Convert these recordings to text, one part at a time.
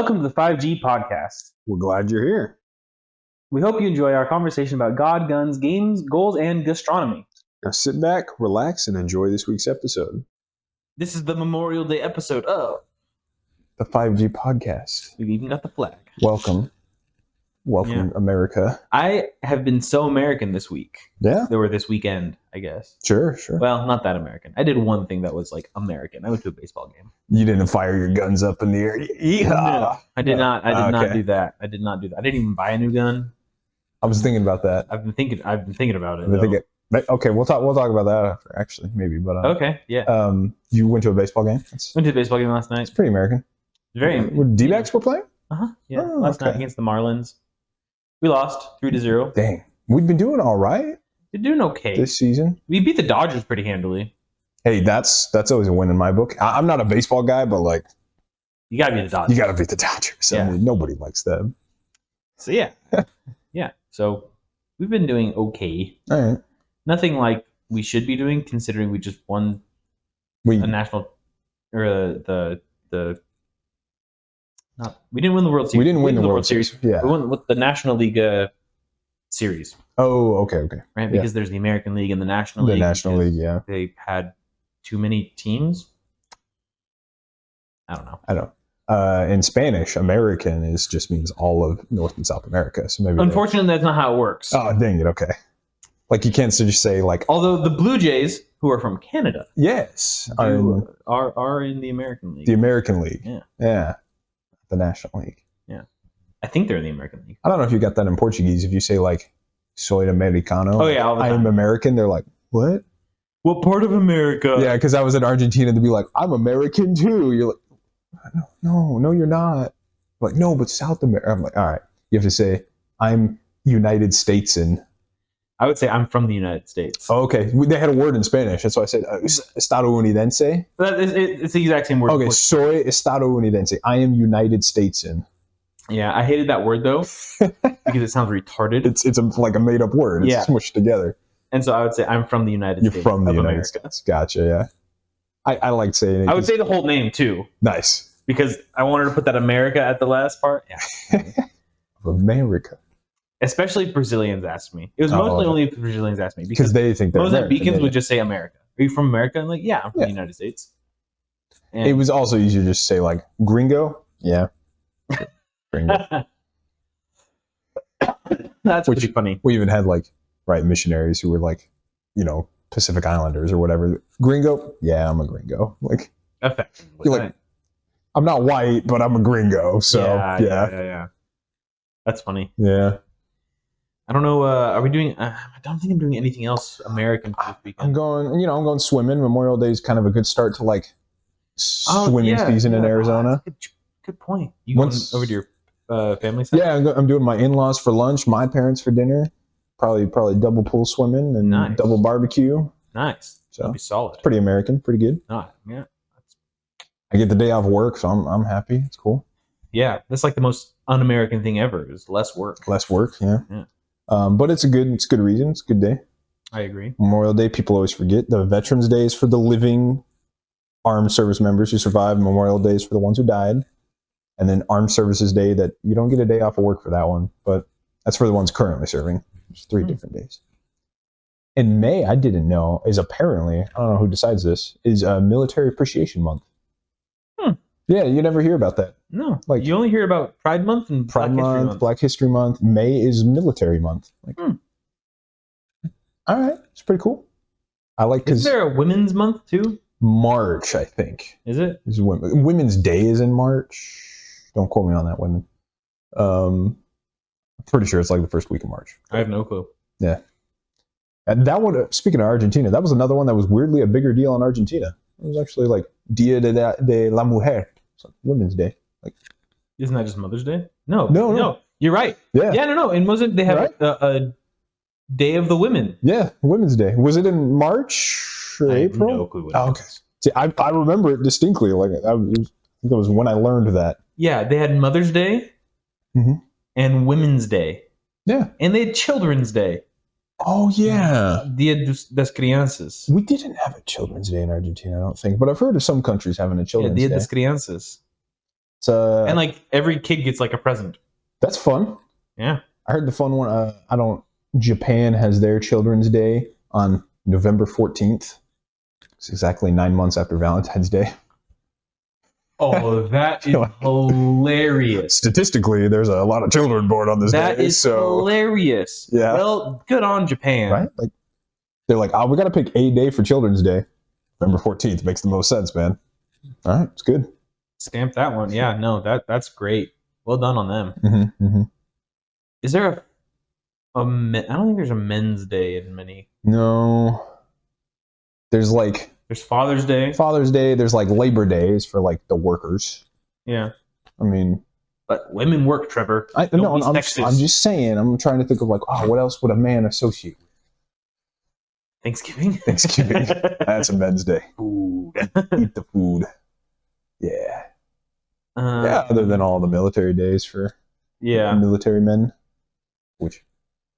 Welcome to the 5G podcast. We're glad you're here. We hope you enjoy our conversation about God, guns, games, goals, and gastronomy. Now sit back, relax, and enjoy this week's episode. This is the Memorial Day episode of The 5G podcast. We've even got the flag. Welcome, America. I have been so American this week. Yeah, Or this weekend, I guess. sure. Well, not that American. I did one thing that was like American. I went to a baseball game. You didn't fire your guns up in the air. Yeehaw! No, I did not. I did not Okay. do that. I did not do that. I didn't even buy a new gun. I was thinking about that. I've been thinking about it. I think okay, we'll talk about that after, actually, maybe. But Okay, yeah. you went to a baseball game. Went to the baseball game last night. It's pretty American. Very. What, D-backs were playing? Yeah. Oh, Last night okay. against the Marlins. We lost 3-0. Dang, we've been doing all right You're doing okay. this season. We beat the Dodgers pretty handily. Hey, that's always a win in my book. I'm not a baseball guy, but like, You gotta beat the Dodgers. you got to beat the Dodgers. Yeah. I mean, nobody likes them. So yeah. Yeah. So we've been doing okay. All right. Nothing like we should be doing, considering we just won We a national or we didn't win the World Series. We didn't win the World Series. Yeah. We won with the National League series, Oh, okay. right? Yeah. Because there's the American League and the National The League. National because League, yeah. They had too many teams. I don't know. I know. In Spanish, American just means all of North and South America. So maybe. Unfortunately, that's not how it works. Oh, dang it. Okay. Like you can't just say like. Although the Blue Jays, who are from Canada, Yes. Are in are in the American League. the American League. Yeah. Yeah. The National League. I think they're in the American League. I don't know if you got that in Portuguese. If you say like, soy americano. Oh yeah, all the I time. am American. They're like, what? What part of America? Yeah, because I was in Argentina to be like, I'm American too. You're like, no, you're not. I'm like, no, but South America. I'm like, all right. You have to say, I'm United States in. I would say I'm from the United States. Oh, okay. They had a word in Spanish. That's why I said estadounidense. It's the exact same word. Okay, soy estadounidense. I am United States in. Yeah, I hated that word though because it sounds retarded. It's like a made up word. It's Yeah. smushed together. And so I would say I'm from the United You're States. from the of United America. States. Gotcha. Yeah. I like saying it. I would say the whole name too nice. because I wanted to put that America at the last part. Yeah. Of America. Especially Brazilians asked me. It was Oh, mostly okay. only if Brazilians asked me Because they think they're Mozambicans American. would just say America. Are you from America? I'm like, yeah, I'm from Yeah. the United States. And It was also easier to just say like gringo. Yeah. Gringo. that's Which- pretty funny. We even had like missionaries who were like, Pacific Islanders or whatever. Gringo? Yeah, I'm a gringo. Like Effectively. you're like, I'm not white, but I'm a gringo. So yeah. That's funny. Yeah. I don't know. Are we doing? I don't think I'm doing anything else American for this I'm weekend. going swimming. Memorial Day is kind of a good start to like swimming season in Arizona. Good point. You going over to your family side? Yeah, I'm doing my in-laws for lunch, my parents for dinner. Probably double pool swimming and Nice. double barbecue. Nice. So That'd be solid. pretty American, pretty good. Yeah. I get the day off work, so I'm happy. It's cool. Yeah. That's like the most un-American thing ever. Is less work. Less work, yeah. Yeah. But it's a good reason. It's a good day. I agree. Memorial Day, people always forget. The Veterans Day is for the living armed service members who survived. Memorial Day is for the ones who died. And then Armed Services Day, that you don't get a day off of work for that one, but that's for the ones currently serving. There's 3 different days. In May, I didn't know, is apparently, I don't know who decides this, is Military Appreciation Month. Yeah, you never hear about that. No, Like- you only hear about Pride Month and Pride Black History Month, Month. Black History Month. May is Military Month. Like, all right, it's pretty cool. I like Is because there a Women's Month too? March, I think. Is it? Is Women's Day is in March. Don't quote me on that, women. I'm pretty sure it's like the first week of March. I have no clue. Yeah. And that one, speaking of Argentina, that was another one that was weirdly a bigger deal in Argentina. It was actually like Dia de la Mujer. It's like Women's Day. Like, Isn't that just Mother's Day? No. No. You're right. yeah. Yeah, no. In Mozambique, they have Right? a Day of the Women. Yeah, Women's Day. Was it in March or I have April? no clue what Oh, it okay. is. See, I remember it distinctly. Like I think it was when I learned that. Yeah, they had Mother's Day Mhm. and Women's Day. Yeah. And they had Children's Day. Oh yeah. Dia das Crianças. We didn't have a Children's Day in Argentina, I don't think, but I've heard of some countries having a Yeah, Children's Dia Day. das Crianças. It's And like every kid gets like a present. that's fun. Yeah. I heard the fun one. Japan has their Children's Day on November 14th. It's exactly 9 months after Valentine's Day. Oh, that is hilarious. Statistically, there's a lot of children born on this day. That is hilarious. Yeah. Well, good on Japan. Right? Like they're like, oh, we got to pick a day for Children's Day. November 14th makes the most sense, man. All right, it's good. Stamp that one. Yeah, no, that's great. Well done on them. Mm-hmm, mm-hmm. Is there I don't think there's a Men's Day in many. No. There's Father's Day. There's like Labor Days for like the workers. Yeah. I mean, but women work, Trevor. I'm just saying. I'm trying to think of like, oh, what else would a man associate with? Thanksgiving. That's a Men's Day. Food. Eat the food. Yeah. Other than all the military days for military men, which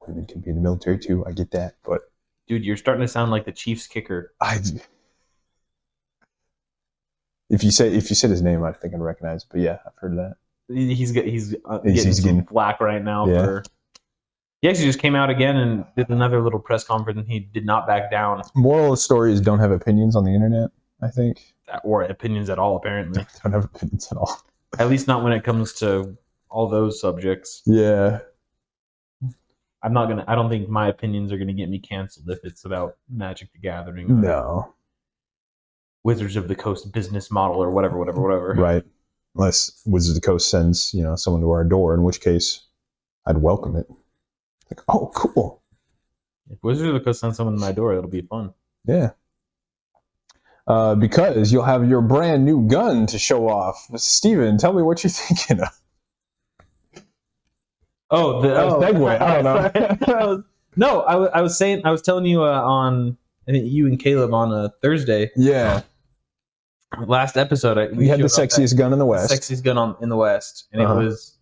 women can be in the military too. I get that, but dude, you're starting to sound like the Chiefs kicker. If you said his name, I think I'd recognize it. But yeah, I've heard of that. He's getting flack right now for. He actually just came out again and did another little press conference, and he did not back down. Moral of the story is don't have opinions on the internet, I think. Or opinions at all, apparently. Don't have opinions at all. At least not when it comes to all those subjects. Yeah. I don't think my opinions are gonna get me canceled if it's about Magic the Gathering. No. Wizards of the Coast business model or whatever. Right. Unless Wizards of the Coast sends, someone to our door, in which case I'd welcome it. Like, oh, cool. If Wizards of the Coast sends someone to my door, it'll be fun. Yeah. Because you'll have your brand new gun to show off. Steven, tell me what you're thinking of. Oh, the segue. I don't know. No, I was telling you on, I think you and Caleb on a Thursday. Yeah. Last episode, we had the sexiest gun in the West. Sexiest gun in the West, and it was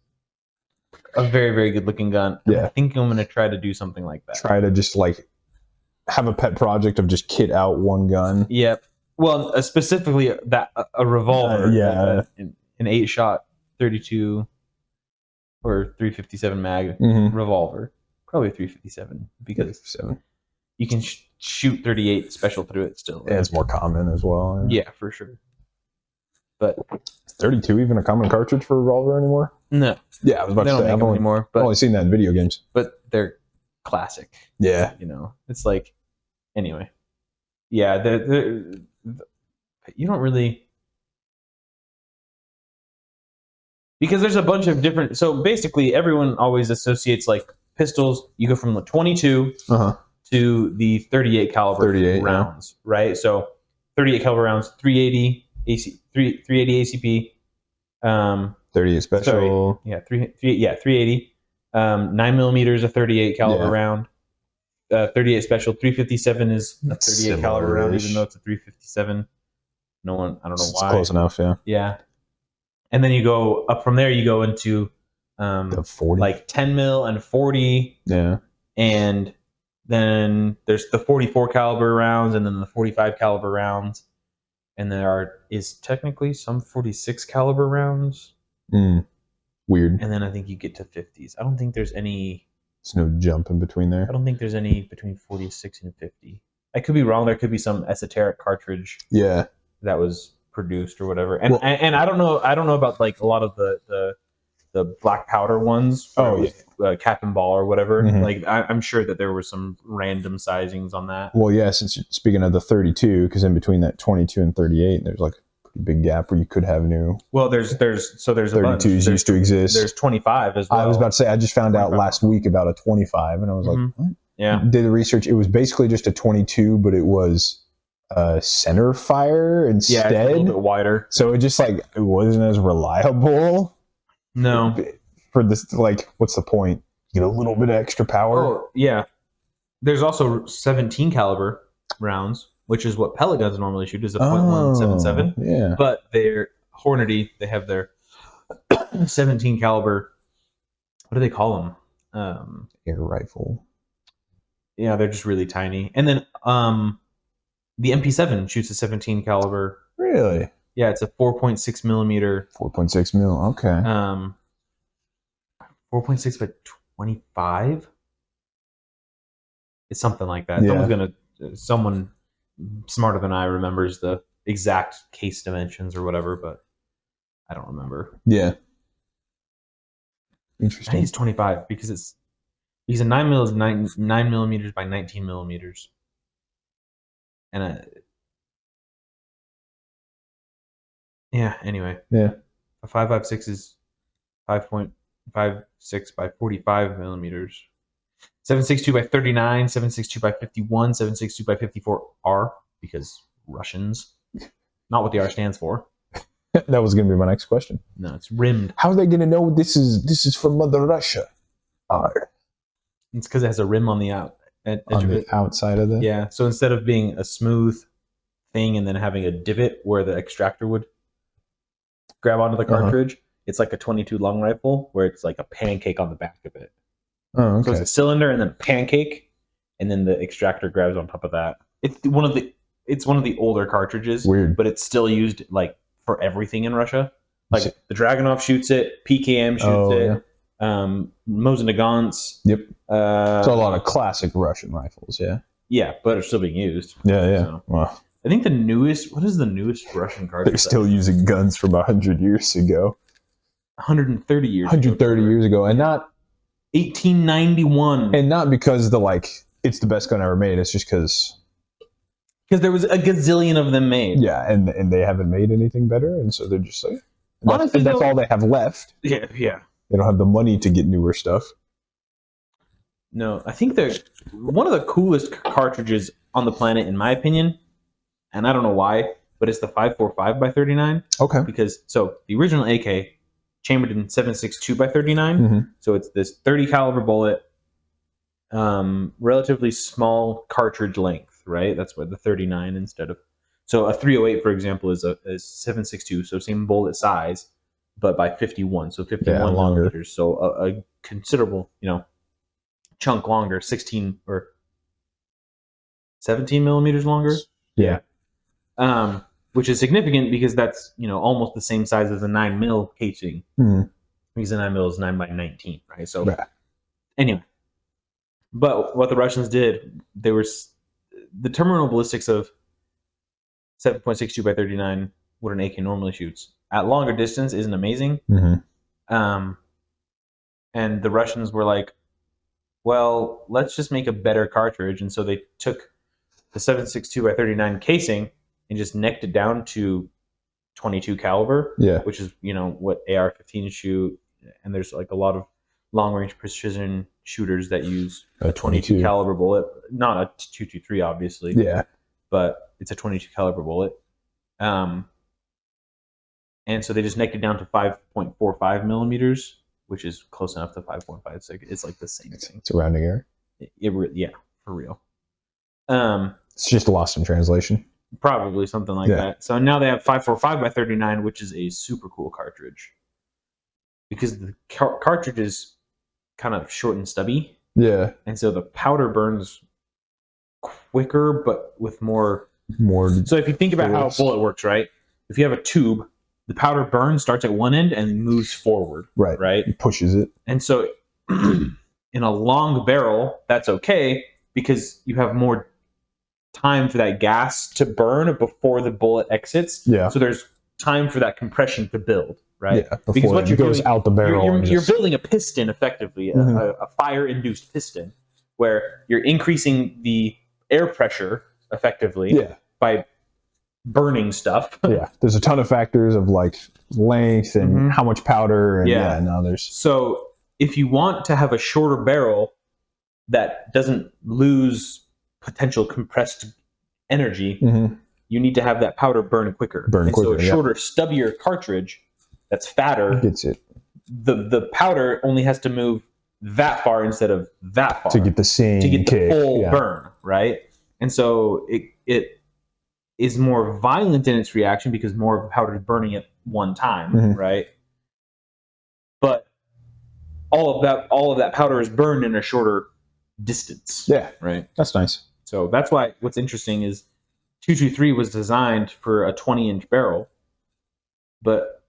a very, very good looking gun. Yeah. I think I'm going to try to do something like that. Try to just like have a pet project of just kit out one gun. Yep. Well, specifically a revolver. An 8-shot 32 or 357 mag revolver. Probably 357 because you can shoot 38 special through it still. Right? Yeah, it's more common as well. Yeah, for sure. But is 32 even a common cartridge for a revolver anymore? No. Yeah, I was about to say. I've only seen that in video games. But they're classic. Yeah. It's like, anyway. Yeah, you don't really... Because there's a bunch of different... So basically, everyone always associates like pistols. You go from the 22 to the 38 caliber rounds, right? So 38 caliber rounds, 380 380 ACP. 38 special. Sorry, 380. 9 millimeters of 38 caliber round. 38 special. 357 is a 38 caliber round, even though it's a 357. I don't know why. It's close enough, yeah. Yeah. And then you go up from there, you go into the 40. Like 10 mil and 40. Yeah. And then there's the 44 caliber rounds and then the 45 caliber rounds. And there is technically some 46 caliber rounds. Weird. And then I think you get to 50s. I don't think there's any... There's no jump in between there. I don't think there's any between 46 and 50. I could be wrong. There could be some esoteric cartridge that was produced or whatever. And and I don't know about like a lot of the black powder ones. Cap and ball or whatever. Like I'm sure that there were some random sizings on that. Well, yeah, since speaking of the 32, because in between that 22 and 38, there's like a pretty big gap where you could have new. Well, there's 32s used to exist. There's 25 as well. I was about to say I just found out last week about a 25, and I was like, what? Yeah. Did the research. It was basically just a 22, but it was center fire instead. Yeah, it's a little bit wider. So it just like it wasn't as reliable. No. For this, like, what's the point? You get a little bit of extra power. Oh, yeah. There's also 17 caliber rounds, which is what pellet guns normally shoot, is a .177. Yeah. But they're Hornady, they have their 17 caliber. What do they call them? Air rifle. Yeah, they're just really tiny. And then the MP7 shoots a 17 caliber. Really? Yeah, it's a 4.6 millimeter. 4.6 mil. Okay. 4.6 by 25. It's something like that. Yeah. Someone smarter than I remembers the exact case dimensions or whatever, but I don't remember. Yeah. I Interesting. think it's 25 because a 9 mil is 9 millimeters by 19 millimeters, and Anyway, Yeah. a 5.56 is 5.56 by 45 millimeters. 7.62 by 39, 7.62 by 51, 7.62 by 54 R, because Russians. Not what the R stands for. That was going to be my next question. No, it's rimmed. How are they going to know this is from Mother Russia? R. It's because it has a rim on the edge On of the it. outside of it? Yeah, so instead of being a smooth thing and then having a divot where the extractor would grab onto the cartridge, it's like a 22 long rifle where it's like a pancake on the back of it. Oh, okay. So it's a cylinder and then a pancake, and then the extractor grabs on top of that. It's one of the older cartridges. Weird. But it's still used like for everything in Russia. Like the Dragunov shoots it, PKM shoots it, Mosin Nagants. Yep. So a lot of classic Russian rifles, yeah. Yeah, but it's still being used. Yeah. So. Wow. I think what is the newest Russian cartridge? They're still using guns from 100 years ago. 130 years 130 years ago. And not 1891. And not because it's the best gun ever made. It's just because there was a gazillion of them made. Yeah, and they haven't made anything better, and so they're just like, that's all they have left. Yeah. They don't have the money to get newer stuff. No, I think they're one of the coolest cartridges on the planet, in my opinion, and I don't know why, but it's the 5.45 by 39. Okay. Because the original AK chambered in 7.62 by 39, so it's this 30 caliber bullet, relatively small cartridge length, right? That's what the 39 instead of. So a 308, for example, is 7.62, so same bullet size, but by 51, so 51 millimeters. So a considerable, chunk longer, 16 or 17 millimeters longer. Yeah. Which is significant because that's, almost the same size as a 9 mil casing. Because a 9 mil is 9 by 19, right? So anyway, but what the Russians did, they were the terminal ballistics of 7.62 by 39, what an AK normally shoots at longer distance isn't amazing. And the Russians were like, well, let's just make a better cartridge. And so they took the 7.62 by 39 casing and just necked it down to 22 caliber, which is, what AR-15s shoot. And there's like a lot of long-range precision shooters that use a 22 caliber bullet, not a 223, obviously. Yeah. But it's a 22 caliber bullet. And so they just necked it down to 5.45 millimeters, which is close enough to 5.5. It's like the same thing. It's a rounding error. Yeah, for real. It's just lost in translation. Probably something like that. So now they have 5.45 by 39, which is a super cool cartridge. Because the cartridge is kind of short and stubby. Yeah. And so the powder burns quicker, but with more. So if you think about how a bullet works, right? If you have a tube, the powder burn starts at one end and moves forward. Right? It pushes it. And so in a long barrel, that's okay because you have more time for that gas to burn before the bullet exits. Yeah. So there's time for that compression to build, right? Yeah. Because what it goes out the barrel. You're building a piston, effectively, a fire-induced piston, where you're increasing the air pressure, effectively, by burning stuff. Yeah. There's a ton of factors of like length and how much powder. And So if you want to have a shorter barrel that doesn't lose potential compressed energy, you need to have that powder burn quicker. So a shorter, stubbier cartridge that's fatter gets it. The powder only has to move that far instead of that far to get the full burn, right? And so it is more violent in its reaction because more powder is burning at one time, right? But all of that powder is burned in a shorter distance. Yeah. Right. That's nice. So that's why what's interesting is 223 was designed for a 20-inch barrel, but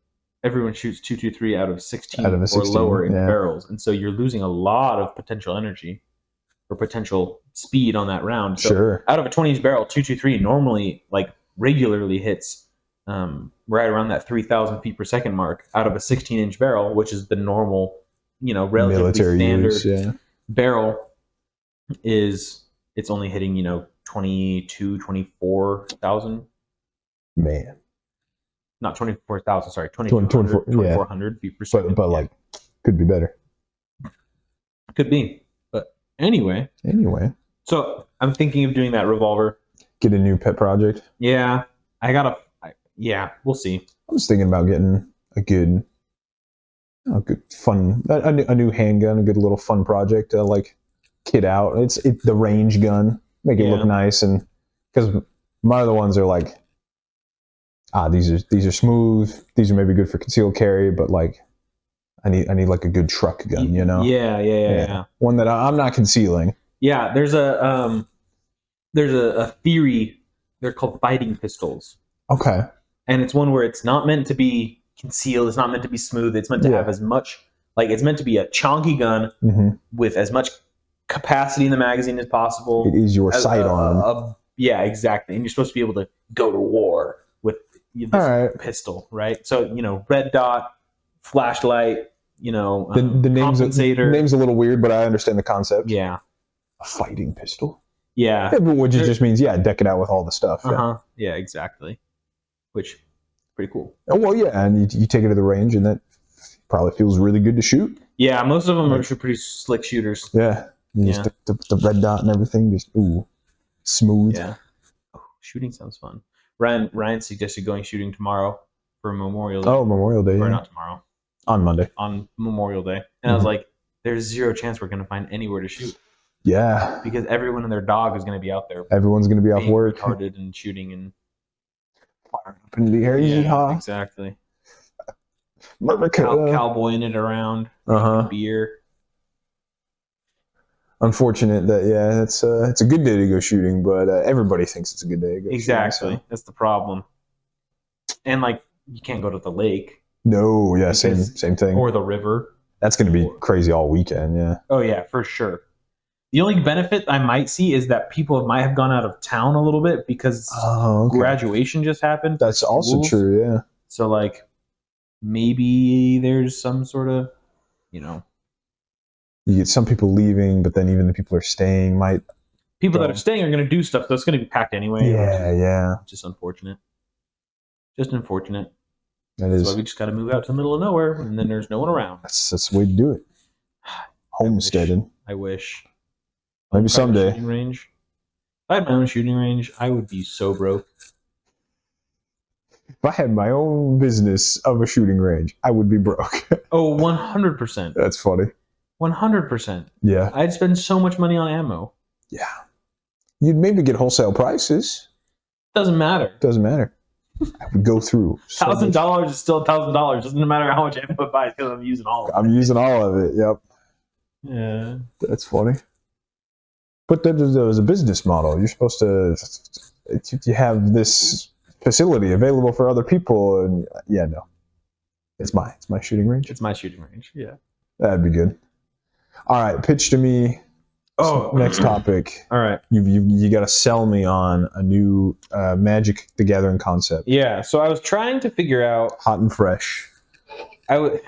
everyone shoots 223 out of 16, Out of a 16, or lower in yeah. barrels, and so you're losing a lot of potential energy or potential speed on that round. So Sure. out of a 20-inch barrel, 223 normally, like, regularly hits right around that 3,000 feet per second mark. Out of a 16-inch barrel, which is the normal, relatively Military standard use, barrel, it's only hitting 24,000. Man. Not 24,000, sorry, 2,400 feet per second. But like, could be better. Could be. But anyway. So I'm thinking of doing that revolver. Get a new pet project. Yeah. We'll see. I was thinking about getting a good fun, a new handgun, a good little fun project to like kit out. It's the range gun, make it look nice, and because my other ones are like, these are smooth. These are maybe good for concealed carry, but like, I need like a good truck gun, Yeah. One that I'm not concealing. Yeah, there's a theory. They're called fighting pistols. Okay. And it's one where it's not meant to be concealed. It's not meant to be smooth. It's meant to have as much, like, it's meant to be a chonky gun with as much capacity in the magazine as possible. It is your sidearm. Yeah, exactly. And you're supposed to be able to go to war with this pistol, right? So, red dot, flashlight, the name's a little weird, but I understand the concept. Yeah. A fighting pistol. Yeah. Which just means, deck it out with all the stuff. Yeah, exactly. Which, pretty cool. Oh, well, yeah, and you take it to the range, and that probably feels really good to shoot. Yeah, most of them are pretty slick shooters. Yeah. Just the red dot and everything, just, smooth. Yeah. Oh, shooting sounds fun. Ryan suggested going shooting tomorrow for Memorial Day. Oh, Memorial Day. Or not tomorrow. On Monday. On Memorial Day. And I was like, there's zero chance we're going to find anywhere to shoot. Yeah. Because everyone and their dog is going to be out there. Everyone's going to be off work. Retarded and shooting and firing up in the air. Yeah, exactly. Cowboying it around. Beer. Unfortunate that it's a good day to go shooting, but everybody thinks it's a good day to go exactly. shooting. So. That's the problem. And like, you can't go to the lake. No, same thing. Or the river. That's going to be crazy all weekend. Yeah. Oh yeah, for sure. The only benefit I might see is that people might have gone out of town a little bit because graduation just happened. That's also true, yeah. So, like, maybe there's some sort of, You get some people leaving, but then even the people who are staying might... People that are staying are going to do stuff, so it's going to be packed anyway. Yeah. Just unfortunate. Just unfortunate. That is. So we just got to move out to the middle of nowhere, and then there's no one around. That's the way to do it. Homesteading. I wish. Maybe someday. Shooting range. If I had my own shooting range, I would be so broke. If I had my own business of a shooting range, I would be broke. Oh, 100%. That's funny. 100%. Yeah. I'd spend so much money on ammo. Yeah. You'd maybe get wholesale prices. Doesn't matter. I would go through. $1,000 is still $1,000. Doesn't matter how much ammo I buy because I'm using all of it. I'm using all of it. Yep. Yeah. That's funny. But there's a business model. You're supposed to you have this facility available for other people, and no, it's my shooting range. It's my shooting range. Yeah, that'd be good. All right, pitch to me. Next topic. All right, you got to sell me on a new Magic the Gathering concept. Yeah, so I was trying to figure out hot and fresh. I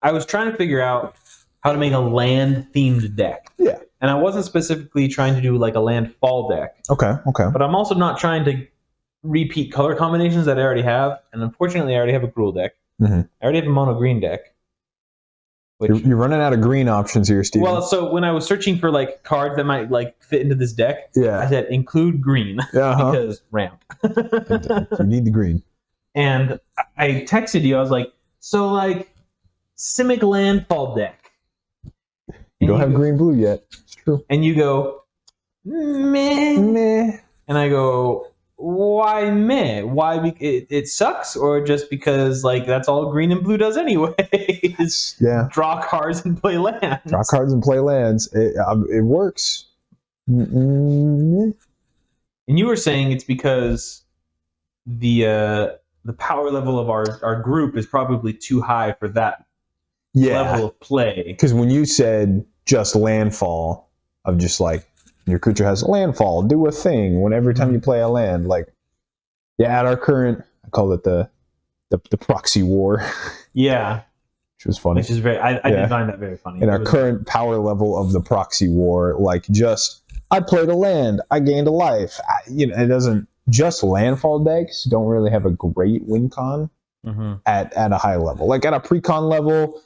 was trying to figure out how to make a land-themed deck. Yeah. And I wasn't specifically trying to do like a landfall deck. Okay. But I'm also not trying to repeat color combinations that I already have. And unfortunately, I already have a Gruul deck. I already have a mono green deck. You're running out of green options here, Steven. Well, so when I was searching for like cards that might like fit into this deck, I said include green because ramp. You need the green. And I texted you. I was like, so like Simic landfall deck. You don't have green blue yet. It's true. And you go, meh. And I go, why meh? Why? It sucks? Or just because like that's all green and blue does anyway? Draw cards and play lands. It works. And you were saying it's because the power level of our group is probably too high for that level of play. Because when you said just landfall, of just like your creature has landfall, do a thing whenever time you play a land, like at our current, I call it the proxy war. Yeah. Which was funny. Which is very, I did find that very funny. In our current power level of the proxy war, like I played a land, I gained a life. It doesn't, just landfall decks don't really have a great win con at a high level. Like at a pre-con level,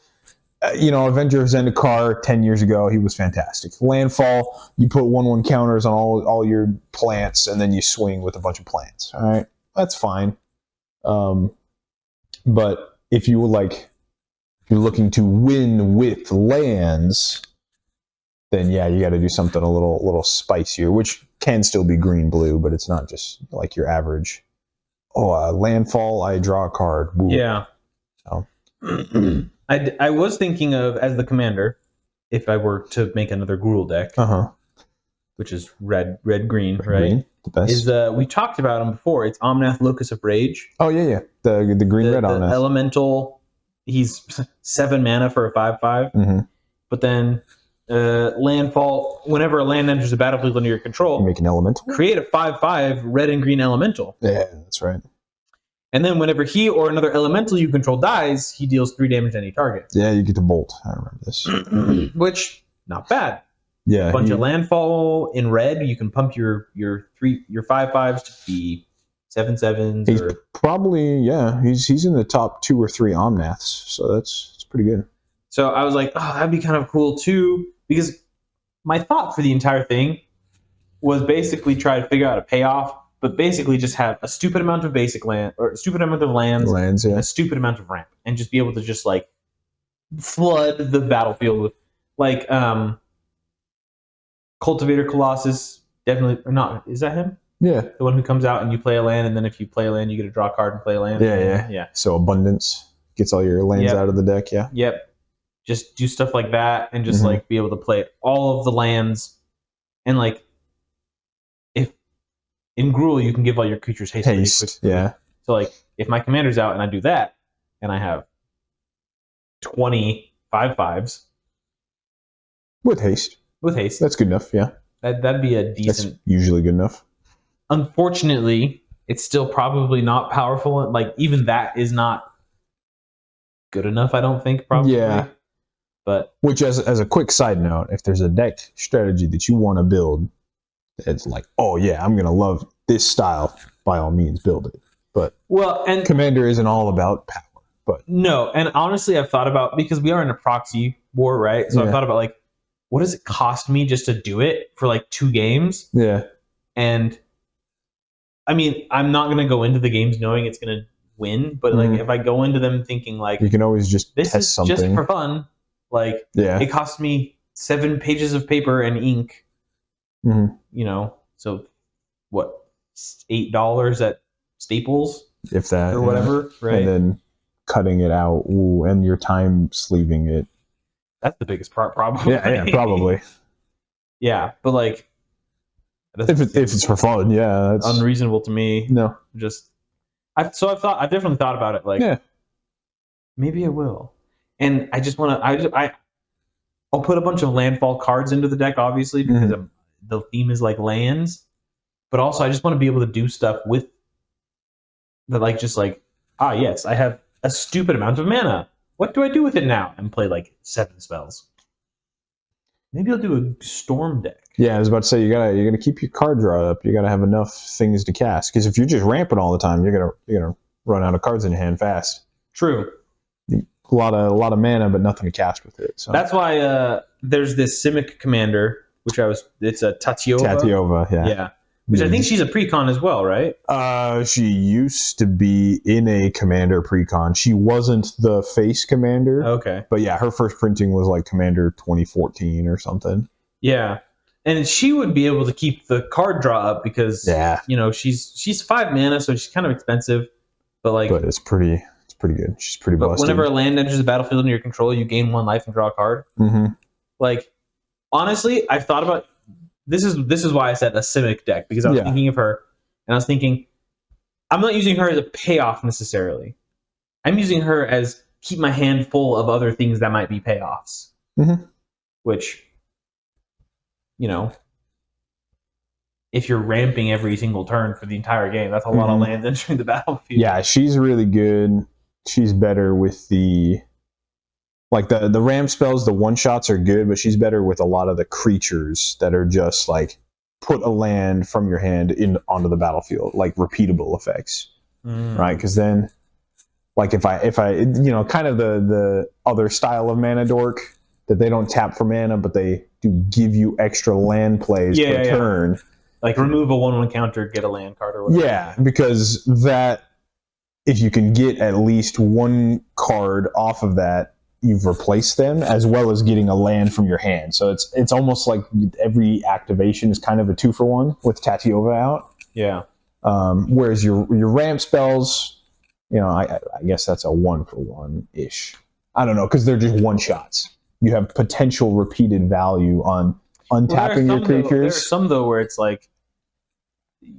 Avenger of Zendikar 10 years ago, he was fantastic. Landfall, you put 1/1 counters on all your plants, and then you swing with a bunch of plants. All right, that's fine. But if you were you're looking to win with lands, then you got to do something a little spicier, which can still be green-blue, but it's not just like your average. Landfall, I draw a card. Woo. Yeah. So. I was thinking of, as the commander, if I were to make another Gruul deck, which is red green, right? Green, the best. We talked about him before. It's Omnath, Locus of Rage. Oh yeah. The green red Omnath. Elemental. He's 7 mana for a 5/5. But then landfall. Whenever a land enters the battlefield under your control, you make an elemental. Create a 5/5 red and green elemental. Yeah, that's right. And then whenever he or another elemental you control dies, he deals 3 damage to any target. Yeah, you get to bolt. I remember this. Which, not bad. Yeah. A bunch of landfall in red. You can pump your 5/5s to be 7/7s. He's probably, he's in the top 2 or 3 Omnaths, so that's pretty good. So I was like, that'd be kind of cool too, because my thought for the entire thing was basically try to figure out a payoff, but basically just have a stupid amount of basic land, or a stupid amount of lands, and a stupid amount of ramp, and just be able to just like flood the battlefield with Cultivator Colossus. Definitely, or not? Is that him? Yeah, the one who comes out and you play a land, and then if you play a land, you get to draw a card and play a land. Yeah. So abundance gets all your lands out of the deck. Yeah. Yep. Just do stuff like that, and just like be able to play all of the lands, and like if in Gruul you can give all your creatures haste. Yeah. So like if my commander's out and I do that, and I have 20 5/5s with haste. That's good enough. Yeah. That'd be a decent. That's usually good enough. Unfortunately, it's still probably not powerful. Like even that is not good enough. I don't think probably. Yeah. But which, as a quick side note, if there's a deck strategy that you want to build, it's like, I'm gonna love this style. By all means, build it. But and Commander isn't all about power. But no, and honestly, I've thought about, because we are in a proxy war, right? So I've thought about like, what does it cost me just to do it for like 2 games? Yeah. And I mean, I'm not gonna go into the games knowing it's gonna win, but like if I go into them thinking like, you can always just this test is something just for fun. Like it cost me 7 pages of paper and ink. So what, $8 at Staples, if that, or whatever, right? And then cutting it out, and your time sleeving it. That's the biggest part, probably. Yeah, probably. Yeah, but like, if it's for fun, that's unreasonable to me. No, I've definitely thought about it. Like, maybe I will. And I just want to. I'll put a bunch of landfall cards into the deck, obviously, because the theme is like lands. But also, I just want to be able to do stuff with that, like yes, I have a stupid amount of mana. What do I do with it now? And play like 7 spells. Maybe I'll do a storm deck. Yeah, I was about to say you gotta keep your card draw up. You gotta have enough things to cast, because if you're just ramping all the time, you're gonna run out of cards in your hand fast. True. A lot of mana, but nothing to cast with it. So that's why there's this Simic commander, which it's a Tatiova. Tatiova, yeah. Which I think she's a precon as well, right? She used to be in a commander precon. She wasn't the face commander. Okay. But yeah, her first printing was like Commander 2014 or something. Yeah. And she would be able to keep the card draw up because she's 5 mana, so she's kind of expensive. But it's pretty good. She's pretty busted. Whenever a land enters the battlefield under your control, you gain 1 life and draw a card. Like, honestly, I've thought about this is why I said a Simic deck, because I was thinking of her, and I was thinking, I'm not using her as a payoff necessarily. I'm using her as keep my hand full of other things that might be payoffs. Mm-hmm. Which, you know, if you're ramping every single turn for the entire game, that's a lot of lands entering the battlefield. Yeah, she's really good. She's better with the ramp spells, the one shots are good, but she's better with a lot of the creatures that are just like put a land from your hand onto the battlefield, like repeatable effects. Right? Because then, like if I kind of the other style of mana dork that they don't tap for mana, but they do give you extra land plays per turn. Like remove a 1/1 counter, get a land card or whatever. Yeah, because that, if you can get at least one card off of that, you've replaced them, as well as getting a land from your hand. So it's almost like every activation is kind of a 2-for-1 with Tatiova out. Yeah. Whereas your ramp spells, I guess that's a 1-for-1-ish. I don't know, because they're just one shots. You have potential repeated value on untapping your creatures. There are some though where it's like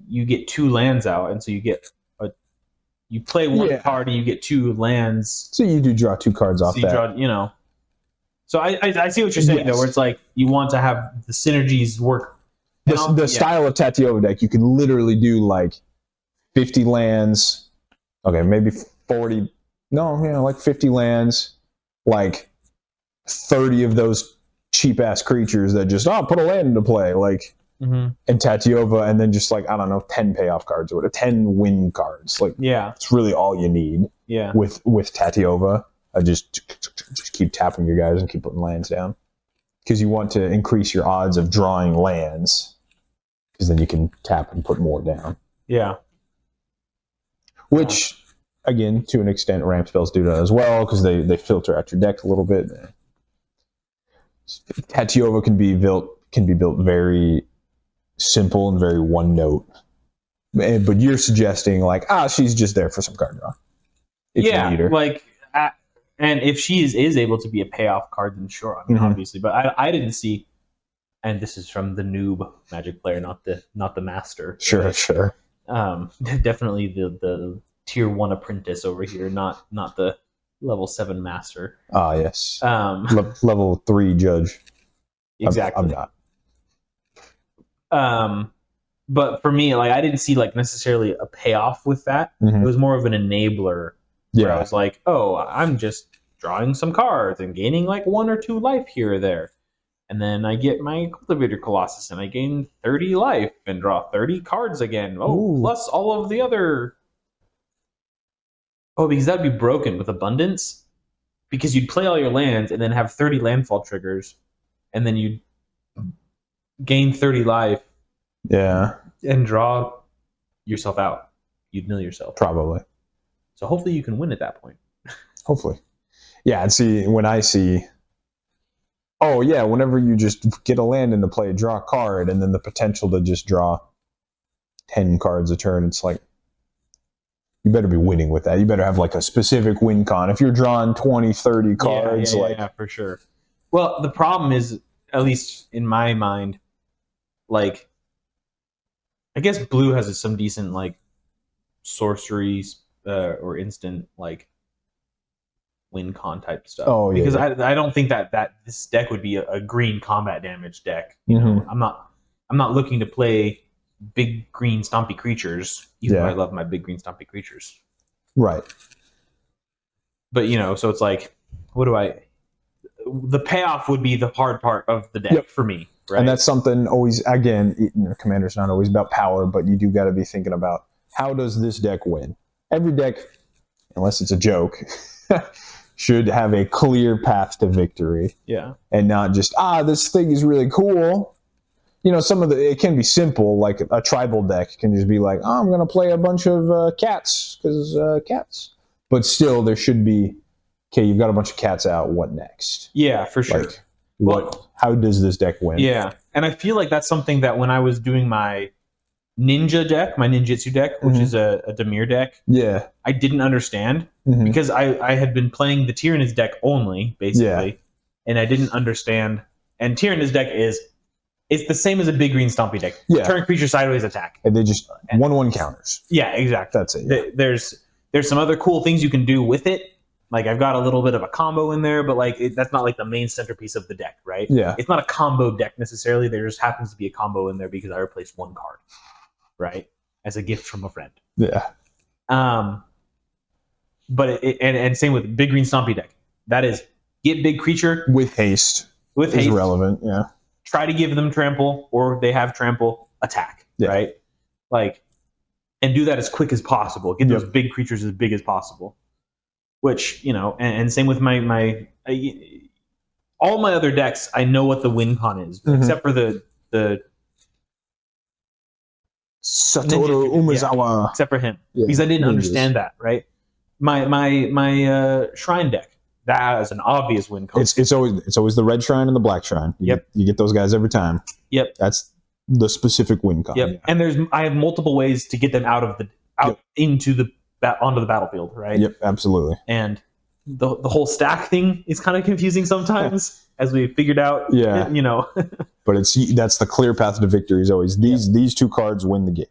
you get 2 lands out, and so you play one card and you get 2 lands. So you do draw 2 cards off that. Draw, So I see what you're saying though, where it's like you want to have the synergies work. The style of Tatiova deck, you can literally do like 50 lands. Okay, maybe 40. No, like 50 lands, like 30 of those cheap ass creatures that just put a land into play, like. And Tatiova, and then just like, I don't know, 10 payoff cards or whatever, 10 win cards. Like, it's really all you need. Yeah. With Tatiova, just keep tapping your guys and keep putting lands down, because you want to increase your odds of drawing lands, because then you can tap and put more down. Yeah. Which, again, to an extent, ramp spells do that as well, because they filter out your deck a little bit. Tatiova can be built very simple and very one note, but you're suggesting like she's just there for some card draw. Like, and if she is able to be a payoff card, then sure. I mean, obviously, but I didn't see, and this is from the noob Magic player, not the master. Sure. Definitely the tier 1 apprentice over here, not the level 7 master. Yes. Level 3 judge. Exactly. I'm not. But for me, like, I didn't see like necessarily a payoff with that. It was more of an enabler. Where I was like, I'm just drawing some cards and gaining like 1 or 2 life here or there, and then I get my Cultivator Colossus and I gain 30 life and draw 30 cards again. Plus all of the other. Because that'd be broken with Abundance, because you'd play all your lands and then have 30 landfall triggers, and then you'd gain 30 life, and draw yourself out. You'd mill yourself. Probably. So hopefully you can win at that point. Hopefully. Yeah, and see, when I see, whenever you just get a land into play, draw a card, and then the potential to just draw 10 cards a turn, it's like, you better be winning with that. You better have like a specific win con. If you're drawing 20, 30 cards, yeah, for sure. Well, the problem is, at least in my mind, like, I guess blue has some decent like sorceries or instant like win con type stuff. Because I don't think that this deck would be a green combat damage deck. I'm not looking to play big green stompy creatures, even though I love my big green stompy creatures. Right. But so it's like, the payoff would be the hard part of the deck for me. Right? And that's something always, again, Commander's not always about power, but you do got to be thinking about, how does this deck win? Every deck, unless it's a joke, should have a clear path to victory. Yeah. And not just, this thing is really cool. It can be simple, like a tribal deck can just be like, I'm going to play a bunch of cats, because cats. But still, there should be, okay, you've got a bunch of cats out, what next? Yeah, for sure. Like, how does this deck win? Yeah, and I feel like that's something that when I was doing my ninja deck, my ninjutsu deck, which is a Dimir deck, I didn't understand, because I had been playing the Tyrannus deck only, basically, and I didn't understand. And Tyrannus deck is it's the same as a big green stompy deck. Yeah. Turn creature sideways, attack. And they just 1/1 counters. Yeah, exactly. That's it. Yeah. There's some other cool things you can do with it. Like I've got a little bit of a combo in there, but like that's not like the main centerpiece of the deck, right? Yeah. It's not a combo deck necessarily. There just happens to be a combo in there because I replaced one card, right, as a gift from a friend. Yeah. But and same with big green stompy deck. That is get big creature with haste. With haste, relevant. Yeah. Try to give them trample, or they have trample. Attack. Yeah. Right. Like, and do that as quick as possible. Get those big creatures as big as possible. Which, you know, and same with my all my other decks, I know what the win con is, except for the Satoru Umezawa. Except for him, because I didn't understand that. Right, my shrine deck that has an obvious win con. It's always the red shrine and the black shrine. You get those guys every time. Yep, that's the specific win con. Yep, and I have multiple ways to get them out into the onto the battlefield, right? Yep, absolutely. And the whole stack thing is kind of confusing sometimes, as we figured out. Yeah, you know. But that's the clear path to victory. Is always these two cards win the game.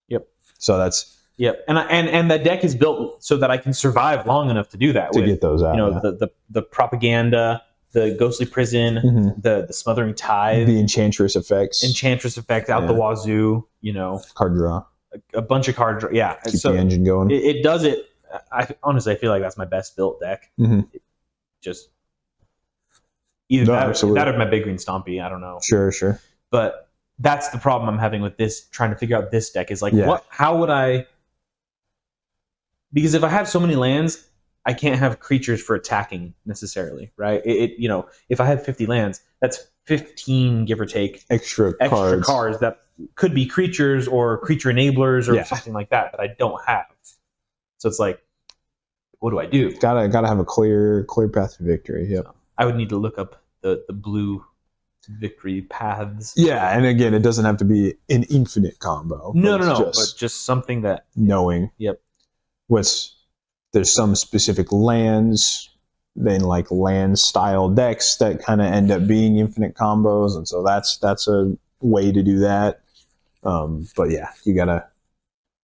Yep. So that's and the deck is built so that I can survive long enough to do that. To get those out. You know, the propaganda, the ghostly prison, the smothering tithe, the enchantress effects out the wazoo. You know, card draw. A bunch of card draw. Yeah, keep the engine going. It does it. I honestly feel like that's my best built deck. Just either that or my big green stompy. I don't know. Sure. But that's the problem I'm having with this. Trying to figure out this deck is like how would I? Because if I have so many lands, I can't have creatures for attacking necessarily, right? You know, if I have 50 lands, that's 15 give or take extra cards that could be creatures or creature enablers or something like that I don't have. So it's like, what do I do? Gotta have a clear path to victory. Yep. So I would need to look up the blue victory paths. Yeah, and again, it doesn't have to be an infinite combo. No, but just something that knowing. Yep. There's some specific lands, then like land style decks that kind of end up being infinite combos, and so that's a way to do that. But yeah, you gotta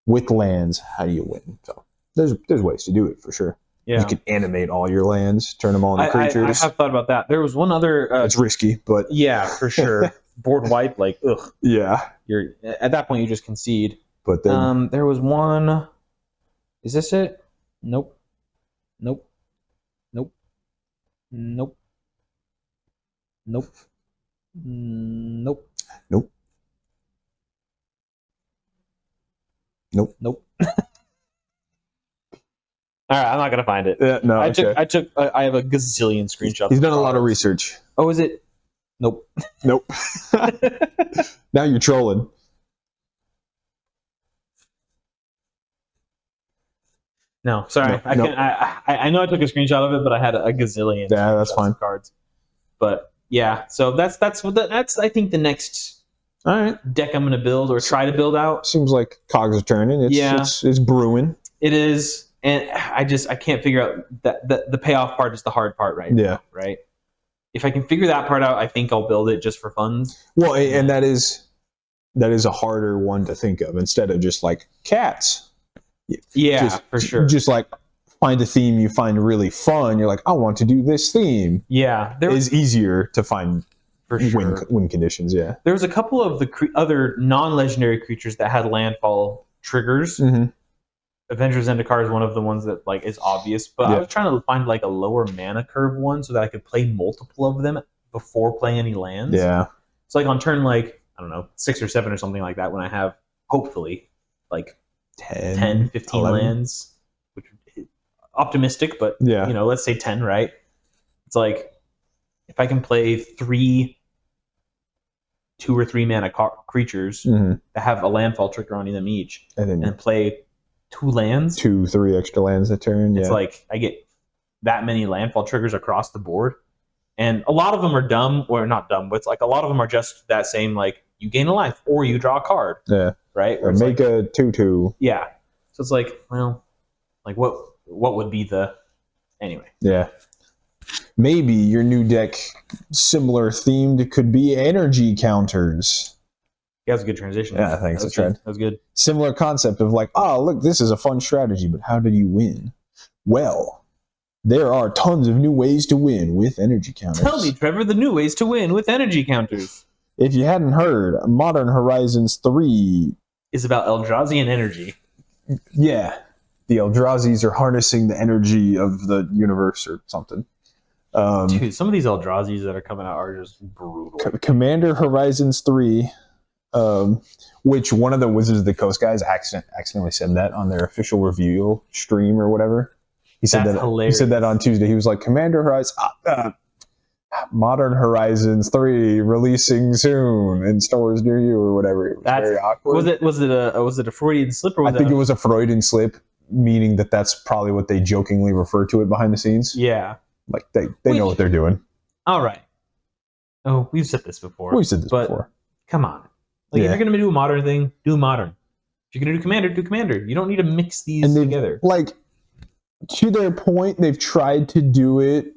with lands. How do you win? So there's ways to do it for sure. Yeah, you can animate all your lands, turn them all into creatures. I have thought about that. There was one other. It's risky, but yeah, for sure. Board wipe, like ugh. Yeah, you're at that point you just concede. But then there was one. Is this it? Nope. Nope. Nope. Nope. Nope. Nope. Nope. Nope. Nope. All right, I'm not gonna find it. No, I took. I have a gazillion screenshots. He's done a lot of research. Oh, is it? Nope. Nope. Now you're trolling. No, sorry. I can't. I know I took a screenshot of it, but I had a gazillion. Yeah, that's fine. Cards. But yeah, so that's I think the next all right deck I'm going to build or try to build out. Seems like cogs are turning. It's brewing. It is, and I can't figure out that the payoff part is the hard part right now, right? If I can figure that part out, I think I'll build it just for fun. Well, and that is a harder one to think of instead of just like cats. Yeah, for sure. Just like find a theme you find really fun. You're like, I want to do this theme. Yeah, is easier to find for sure. Win conditions. Yeah, there was a couple of the other non-legendary creatures that had landfall triggers. Avengers Zendikar is one of the ones that like is obvious, but I was trying to find like a lower mana curve one so that I could play multiple of them before playing any lands. Yeah, so like on turn like I don't know 6 or 7 or something like that when I have hopefully like 10 15 11. Lands, which is optimistic, but you know, let's say 10, right? It's like if I can play 2 or 3 mana creatures that have a landfall trigger on them each, and play 2 lands, 2-3 extra lands a turn. It's like I get that many landfall triggers across the board, and a lot of them are dumb or not dumb, but it's like a lot of them are just that same like you gain a life or you draw a card. Yeah. Right? Or make a 2/2. Yeah. So it's like, well, like what would be the anyway. Yeah. maybe your new deck, similar themed, could be energy counters. Yeah, that's a good transition. Yeah, thanks. That was good. Similar concept of like, oh, look, this is a fun strategy, but how did you win? Well, there are tons of new ways to win with energy counters. Tell me, Trevor, the new ways to win with energy counters. If you hadn't heard, Modern Horizons 3 is about Eldrazi and energy. Yeah. The Eldrazi's are harnessing the energy of the universe or something. Dude, some of these Eldrazi's that are coming out are just brutal. Commander Horizons 3, which one of the Wizards of the Coast guys accidentally said that on their official review stream or whatever. He said That's that. hilarious. He said that on Tuesday. He was like, Commander Horizons, Modern Horizons 3 releasing soon in stores near you or whatever. It was very awkward. Was it a Freudian slip or I think it was a Freudian slip, meaning that's probably what they jokingly refer to it behind the scenes. Yeah. Like they know what they're doing. All right. Oh, we've said this before. We've said this before. Come on. Like if you're gonna do a modern thing, do modern. If you're gonna do commander, do commander. You don't need to mix these together. Like, to their point, they've tried to do it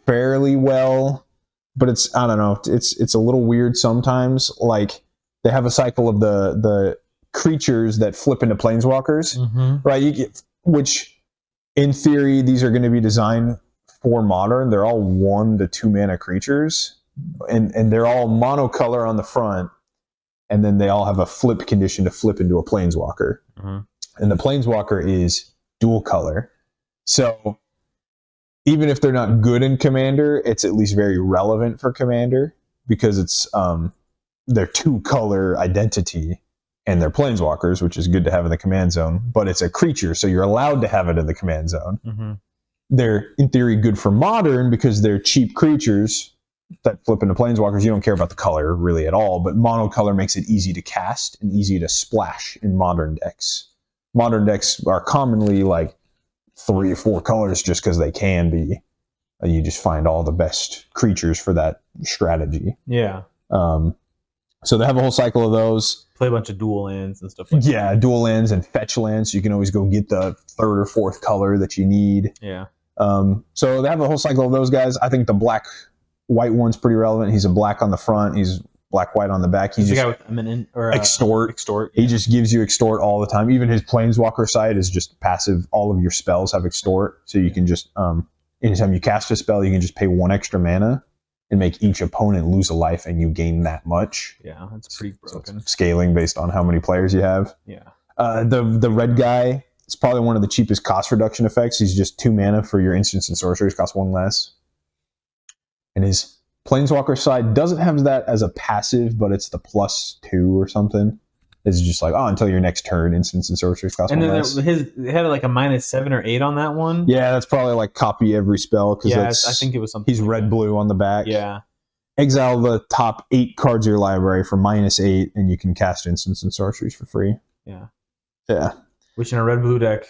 fairly well, but it's, I don't know, it's a little weird sometimes. Like they have a cycle of the creatures that flip into planeswalkers, right? Which in theory these are going to be designed for modern. They're all 1 to 2 mana creatures, and they're all monocolor on the front, and then they all have a flip condition to flip into a planeswalker, and the planeswalker is dual color. So even if they're not good in Commander, it's at least very relevant for Commander because it's their 2-color identity and they're planeswalkers, which is good to have in the command zone, but it's a creature, so you're allowed to have it in the command zone. They're, in theory, good for Modern because they're cheap creatures that flip into planeswalkers. You don't care about the color really at all, but monocolor makes it easy to cast and easy to splash in Modern decks. Modern decks are commonly like 3 or 4 colors just because they can be. You just find all the best creatures for that strategy. Yeah. So they have a whole cycle of those. Play a bunch of dual lands and stuff like that. Yeah, dual lands and fetch lands. So you can always go get the 3rd or 4th color that you need. Yeah. So they have a whole cycle of those guys. I think the black-white one's pretty relevant. He's a black on the front. He's black-white on the back. He's the guy with eminent or extort. Extort. Yeah. He just gives you extort all the time. Even his planeswalker side is just passive. All of your spells have extort, so you can just anytime you cast a spell, you can just pay 1 extra mana and make each opponent lose a life, and you gain that much. Yeah, that's pretty broken. So scaling based on how many players you have. Yeah. The red guy is probably one of the cheapest cost reduction effects. He's just 2 mana for your instants and sorceries, cost 1 less. And his planeswalker side doesn't have that as a passive, but it's the +2 or something. It's just like, until your next turn, instants and sorceries cost 1 less. And then it had like a -7 or 8 on that one. Yeah, that's probably like copy every spell. Yeah, I think it was something. He's like red-blue on the back. Yeah. Exile the top 8 cards of your library for -8, and you can cast instants and sorceries for free. Yeah. Yeah. Which in a red-blue deck.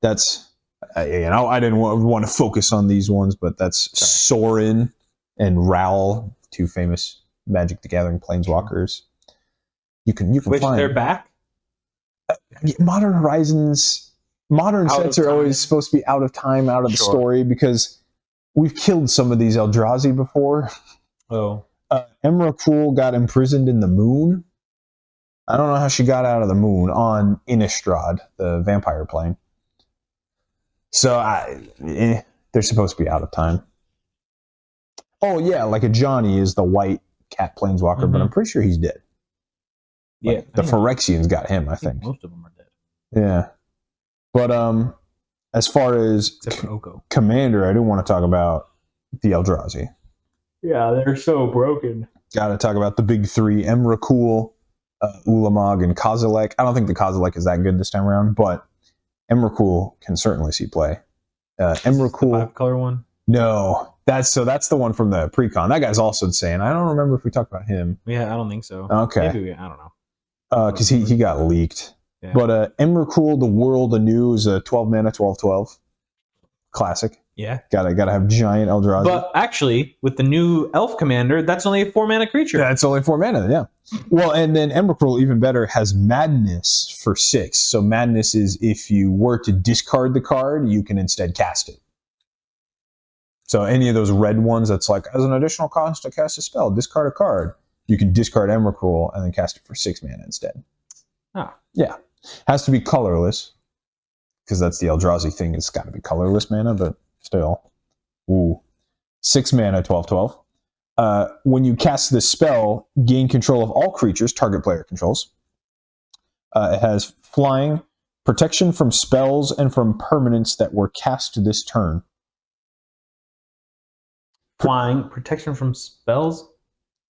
That's, I didn't want to focus on these ones, but that's Sorin and Raoul, 2 famous Magic the Gathering planeswalkers. You can Which find. They're back? Modern Horizons, modern sets are always supposed to be out of time, out of the story, because we've killed some of these Eldrazi before. Oh. Emrakul got imprisoned in the moon. I don't know how she got out of the moon on Innistrad, the vampire plane. So they're supposed to be out of time. Oh yeah, like a Johnny is the white cat planeswalker, but I'm pretty sure he's dead. Yeah, the Phyrexians got him, I think. Most of them are dead. Yeah, but as far as Commander, I do want to talk about the Eldrazi. Yeah, they're so broken. Got to talk about the big 3: Emrakul, Ulamog, and Kozilek. I don't think the Kozilek is that good this time around, but Emrakul can certainly see play. Emrakul, the 5-color one. No, that's the one from the pre-con. That guy's also insane. I don't remember if we talked about him. Yeah, I don't think so. Okay, maybe I don't know. Because he got leaked. Yeah. But Emrakul, the World Anew, is a 12 mana, 12/12 classic. Yeah, gotta have giant Eldrazi. But actually, with the new Elf Commander, that's only a 4-mana creature. That's only 4 mana. Yeah. Well, and then Emrakul, even better, has Madness for 6. So Madness is if you were to discard the card, you can instead cast it. So any of those red ones that's like, as an additional cost to cast a spell, discard a card. You can discard Emrakul and then cast it for 6 mana instead. Ah. Yeah. Has to be colorless. Because that's the Eldrazi thing. It's got to be colorless mana, but still. Ooh. 6 mana, 12/12. When you cast this spell, gain control of all creatures target player controls. It has flying, protection from spells and from permanents that were cast this turn. Flying, protection from spells?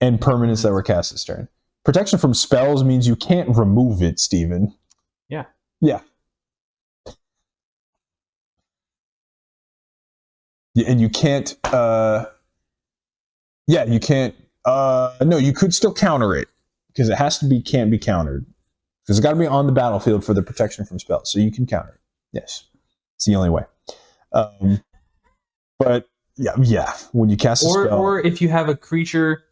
And permanents that were cast this turn. Protection from spells means you can't remove it, Steven. Yeah. Yeah. And you can't, you can't, no, you could still counter it, because it can't be countered. Because it's got to be on the battlefield for the protection from spells, so you can counter it. Yes. It's the only way. But, yeah, when you cast a spell. Or if you have a creature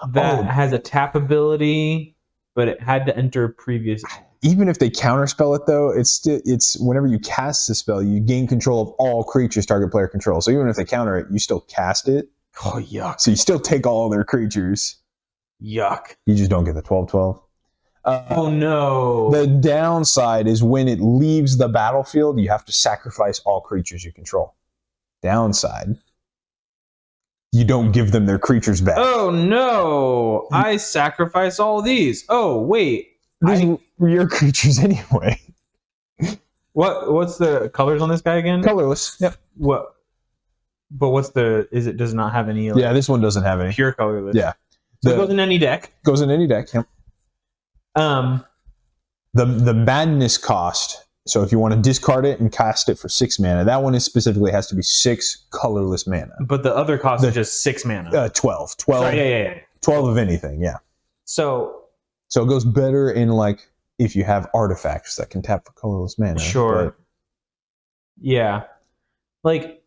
that has a tap ability, but it had to enter previous. Even if they counterspell it, though, it's whenever you cast the spell, you gain control of all creatures target player control. So even if they counter it, you still cast it. Oh, yuck. So you still take all their creatures. Yuck. You just don't get the 12/12. Oh, no. The downside is when it leaves the battlefield, you have to sacrifice all creatures you control. Downside, you don't give them their creatures back. Oh, no. I sacrifice all these. Oh, wait. These were your creatures anyway. What's the colors on this guy again? Colorless. Yep. What? But does it not have any? Yeah, this one doesn't have any. Pure colorless. Yeah. So it goes in any deck. Goes in any deck. Yep. The madness cost. So if you want to discard it and cast it for 6 mana, that one specifically has to be 6 colorless mana. But the other cost is just 6 mana. 12. Sorry, yeah. 12 of anything. Yeah. So it goes better in like if you have artifacts that can tap for colorless mana. Sure. But, yeah. Like,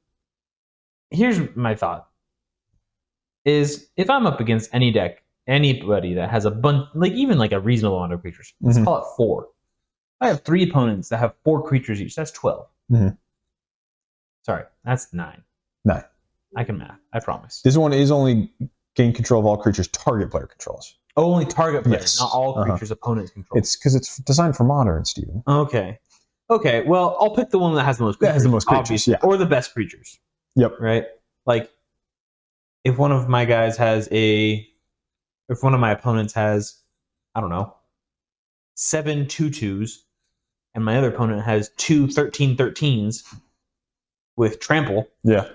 here's my thought. Is if I'm up against any deck, anybody that has a bunch, like even like a reasonable amount of creatures, let's call it 4. I have 3 opponents that have 4 creatures each. That's 12. Sorry, that's 9. 9. I can math. I promise. This one is only gain control of all creatures target player controls. Only target players, not all creatures opponents control. It's because it's designed for modern, Steven. Okay. Well, I'll pick the one that has the most creatures. That has the most creatures, obviously, yeah. Or the best creatures. Yep. Right? Like, if one of my guys if one of my opponents has, I don't know, 7 2/2s, and my other opponent has 2 13/13s with trample. Yeah.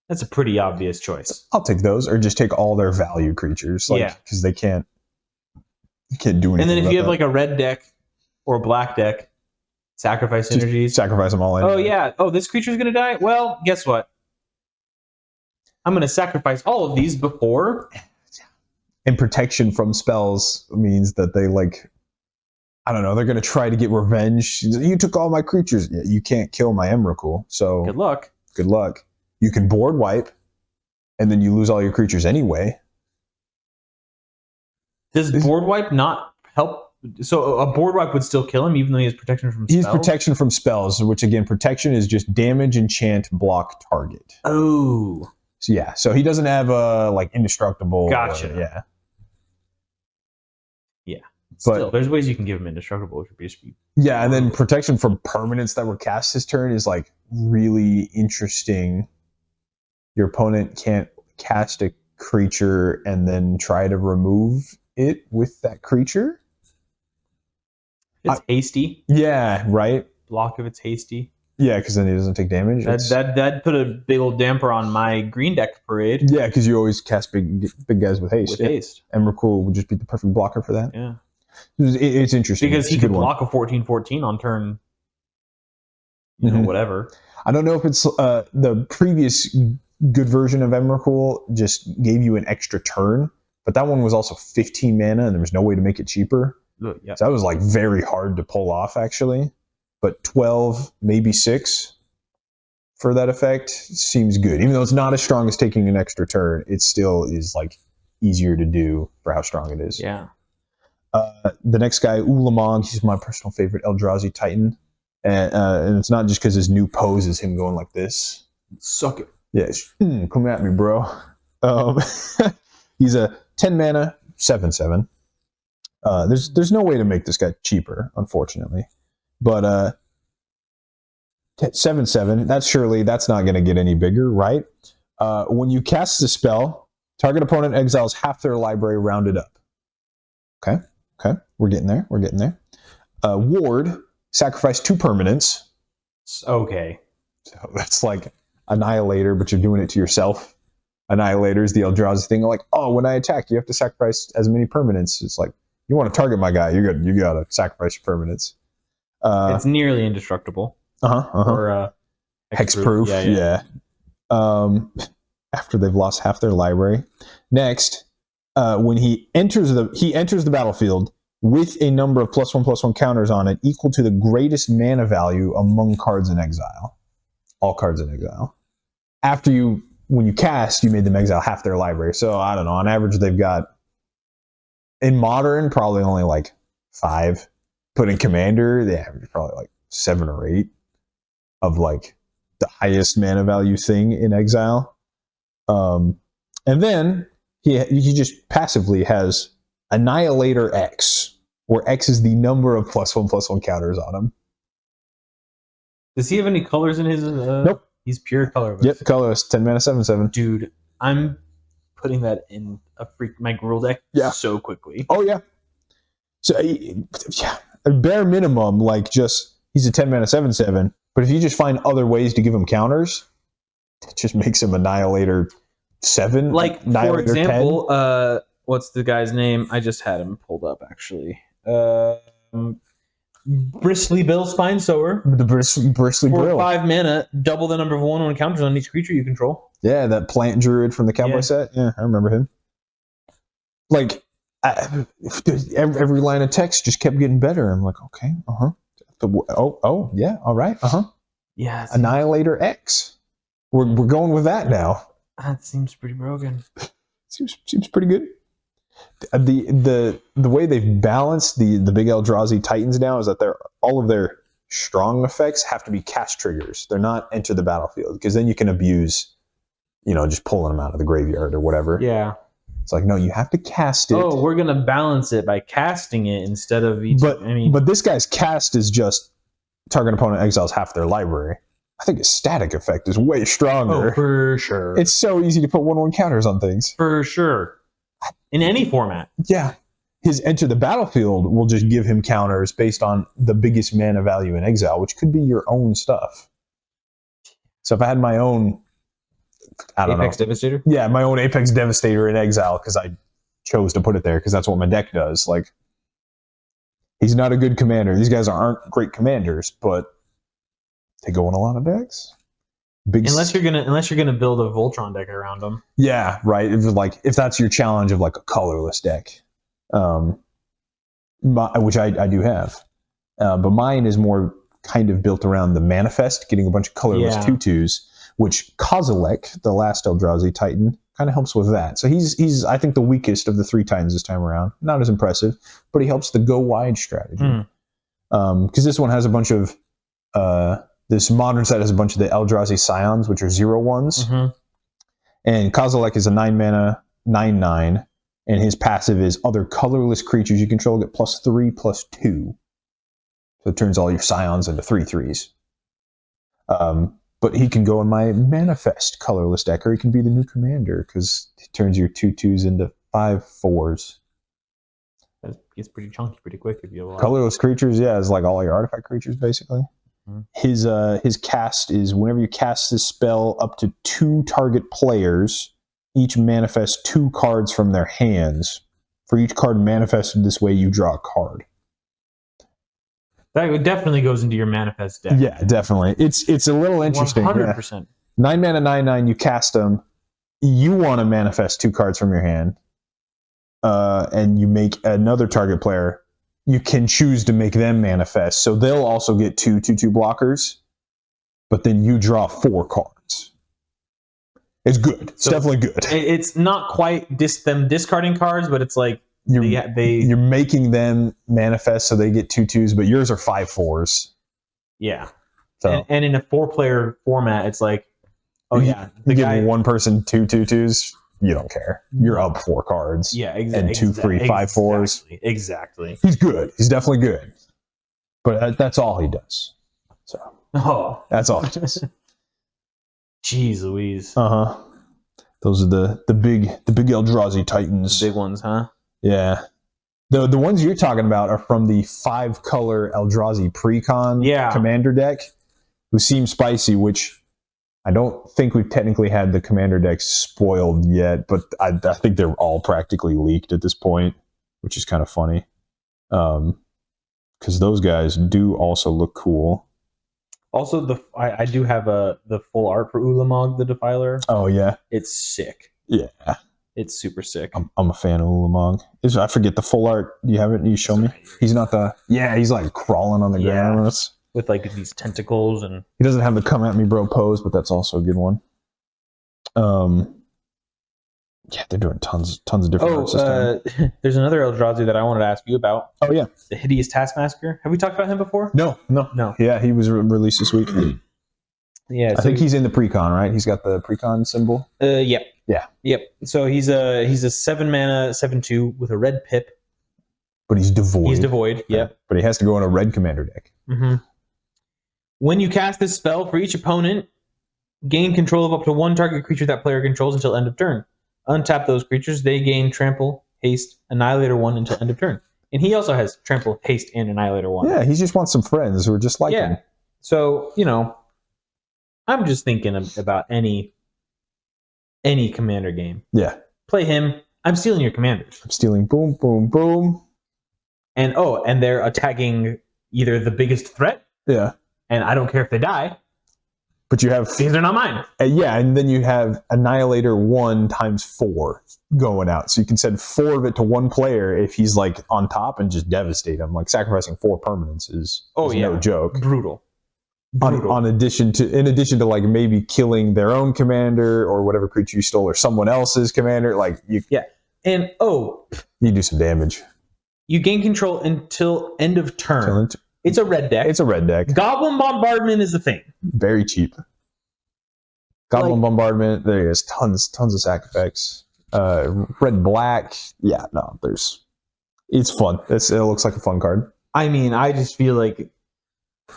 That's a pretty obvious choice. I'll take those, or just take all their value creatures. Because they can't do anything. And then if you have like a red deck or a black deck, sacrifice energies. Sacrifice them all in. Oh, yeah. Oh, this creature's going to die? Well, guess what? I'm going to sacrifice all of these before. And protection from spells means that they I don't know, they're going to try to get revenge. You took all my creatures. Yeah, you can't kill my Emrakul. So good luck. Good luck. You can board wipe, and then you lose all your creatures anyway. Does board wipe not help? So a board wipe would still kill him, even though he has protection from spells? He has protection from spells, which again, protection is just damage, enchant, block, target. Oh. So yeah, so he doesn't have indestructible. Gotcha. Yeah. Still, there's ways you can give him indestructible, which would be yeah, and then protection from permanents that were cast this turn is really interesting. Your opponent can't cast a creature and then try to remove it with that creature. It's hasty. Yeah, right. Block if it's hasty. Yeah, because then he doesn't take damage. That put a big old damper on my green deck parade. Yeah, because you always cast big guys with haste. Haste. Emrakul would just be the perfect blocker for that. Yeah. It's interesting. Because he could block a 14/14 on turn, whatever. I don't know if it's the previous good version of Emrakul just gave you an extra turn, but that one was also 15 mana and there was no way to make it cheaper. Yeah. So that was very hard to pull off actually. But 12, maybe 6 for that effect seems good. Even though it's not as strong as taking an extra turn, it still is easier to do for how strong it is. Yeah. The next guy, Ulamog, he's my personal favorite Eldrazi Titan. And it's not just because his new pose is him going like this. Suck it. Yeah, come at me, bro. He's a 10 mana 7/7. There's no way to make this guy cheaper, unfortunately. But 7/7. That's not going to get any bigger, right? When you cast the spell, target opponent exiles half their library rounded up. Okay, we're getting there. Ward, sacrifice 2 permanents. Okay. So that's like Annihilator, but you're doing it to yourself. Annihilator is the Eldrazi thing. Like, oh, when I attack, you have to sacrifice as many permanents. It's like, you want to target my guy, you got to sacrifice your permanents. It's nearly indestructible. Or hexproof. Yeah. After they've lost half their library. Next, when he enters the battlefield with a number of +1/+1 counters on it equal to the greatest mana value among cards in exile. All cards in exile. When you cast, you made them exile half their library. So I don't know. On average, they've got in Modern probably only like 5. Put in Commander, they average probably like 7 or 8 of like the highest mana value thing in exile. And then he just passively has Annihilator X, where X is the number of +1/+1 counters on him. Does he have any colors in his? Nope. He's pure colorless. Yep, colorless. 10 mana 7/7. Dude, I'm putting that in my Gruul deck so quickly. Oh yeah. So yeah, a bare minimum, like just he's a 10 mana 7/7. But if you just find other ways to give him counters, it just makes him Annihilator 7. Like, Annihilator for example, 10. What's the guy's name? I just had him pulled up, actually. Bristly Bill Spinesower. The Bristly Bill. 5 mana, double the number of 1/1 counters on each creature you control. Yeah, that plant druid from the Cowboy set. Yeah, I remember him. Like, every line of text just kept getting better. I'm like, okay, yeah, all right, Yeah. Annihilator X. We're going with that now. That seems pretty broken. Seems pretty good. The way they've balanced the big Eldrazi Titans now is that all of their strong effects have to be cast triggers. They're not enter the battlefield, because then you can abuse, just pulling them out of the graveyard or whatever. Yeah. It's like, no, you have to cast it. Oh, we're gonna balance it by casting it instead of each. But this guy's cast is just target opponent exiles half their library. I think his static effect is way stronger. Oh, for sure. It's so easy to put 1/1 counters on things. For sure. In any format. Yeah. His enter the battlefield will just give him counters based on the biggest mana value in exile, which could be your own stuff. So if I had my own, Apex Devastator? Yeah, my own Apex Devastator in exile, because I chose to put it there because that's what my deck does. Like, he's not a good commander. These guys aren't great commanders, but they go in a lot of decks. Unless you're gonna build a Voltron deck around them. Yeah, right. If that's your challenge of like a colorless deck, which I do have, but mine is more kind of built around the manifest, getting a bunch of colorless 2/2s, which Kozilek, the last Eldrazi Titan, kind of helps with that. So he's I think the weakest of the 3 Titans this time around. Not as impressive, but he helps the go wide strategy. Because this one has a bunch of this modern set has a bunch of the Eldrazi Scions, which are 0/1s. Mm-hmm. And Kozilek is a 9 mana 9/9, and his passive is other colorless creatures you control get +3/+2. So it turns all your Scions into 3/3s. But he can go in my manifest colorless deck, or he can be the new commander, because he turns your 2/2s into 5/4s. That gets pretty chunky pretty quick if you have a lot. Colorless creatures, yeah, is like all your artifact creatures basically. Mm-hmm. His cast is whenever you cast this spell up to 2 target players, each manifest 2 cards from their hands. For each card manifested this way, you draw a card. That definitely goes into your manifest deck. Yeah, definitely. It's a little interesting. 100%. Yeah. 9 mana 9/9, you cast them. You want to manifest 2 cards from your hand, and you make another target player. You can choose to make them manifest, so they'll also get 2/2 blockers. But then you draw 4 cards. It's good. It's definitely good. It's not quite them discarding cards, but it's like you're making them manifest so they get 2/2s, but yours are 5/4s. Yeah. So. And in a 4-player format, it's like Oh yeah, you give one person 2/2/2s, you don't care. You're up 4 cards. Yeah, and 2 free 5/4s. Exactly. He's good. He's definitely good. But that's all he does. So that's all he does. Jeez Louise. Those are the big Eldrazi Titans. The big ones, huh? Yeah. The ones you're talking about are from the 5-color Eldrazi Precon commander deck, who seem spicy, which I don't think we've technically had the commander deck spoiled yet, but I think they're all practically leaked at this point, which is kind of funny. Because those guys do also look cool. Also, I do have the full art for Ulamog the Defiler. Oh yeah, it's sick. Yeah, it's super sick. I'm a fan of Ulamog. I forget the full art. Do you have it? You show me. He's not the. Yeah, he's like crawling on the ground with like these tentacles, and he doesn't have the "come at me, bro" pose, but that's also a good one. Yeah, they're doing tons of different art systems. There's another Eldrazi that I wanted to ask you about. Oh yeah, the Hideous Taskmaster. Have we talked about him before? No. Yeah, he was released this week. Yeah, I think he's in the Precon, right? He's got the Precon symbol. Yep. Yeah. Yep. So he's a 7-mana 7/2 with a red pip. But he's devoid. He's devoid. Yep. But he has to go in a red commander deck. Mm-hmm. When you cast this spell for each opponent, gain control of up to 1 target creature that player controls until end of turn. Untap those creatures. They gain Trample, Haste, Annihilator 1 until end of turn. And he also has Trample, Haste, and Annihilator 1. Yeah, he just wants some friends who are just like him. So, I'm just thinking about any commander game. Yeah. Play him. I'm stealing your commanders. I'm stealing boom, boom, boom. And they're attacking either the biggest threat. Yeah. And I don't care if they die. But you have... These are not mine. And then you have Annihilator 1 times 4 going out. So you can send 4 of it to one player if he's like on top and just devastate him. Like sacrificing 4 permanents is no joke. Brutal. In addition to like maybe killing their own commander or whatever creature you stole or someone else's commander. Like you And you do some damage. You gain control until end of turn. It's a red deck. Goblin Bombardment is the thing. Very cheap. Goblin Bombardment. There is tons of sack effects. Red black. Yeah, no, it's fun. It looks like a fun card. I mean, I just feel like,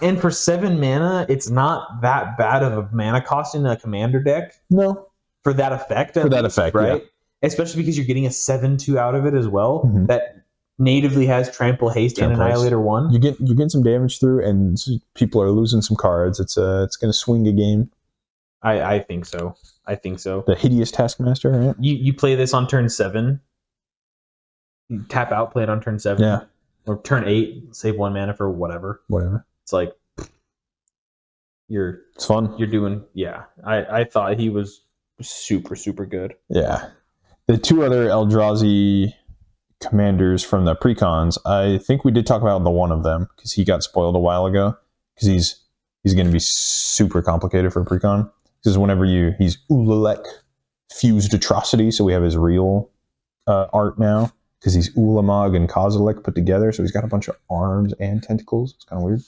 and for 7 mana, it's not that bad of a mana cost in a commander deck. No, for that effect. Right? Yeah. Especially because you're getting a 7/2 out of it as well. Mm-hmm. That natively has Trample, Haste, and Annihilator 1. You get some damage through, and people are losing some cards. It's going to swing a game. I think so. The Hideous Taskmaster, right? You play this on turn 7. You tap out, play it on turn 7. Yeah. Or turn 8, save 1 mana for whatever. It's like it's fun. You're doing I thought he was super, super good. Yeah. The 2 other Eldrazi commanders from the Precons, I think we did talk about the one of them because he got spoiled a while ago because he's going to be super complicated for Precon because whenever he's Ulalek fused atrocity, so we have his real art now because he's Ulamog and Kozilek put together, so he's got a bunch of arms and tentacles. It's kind of weird.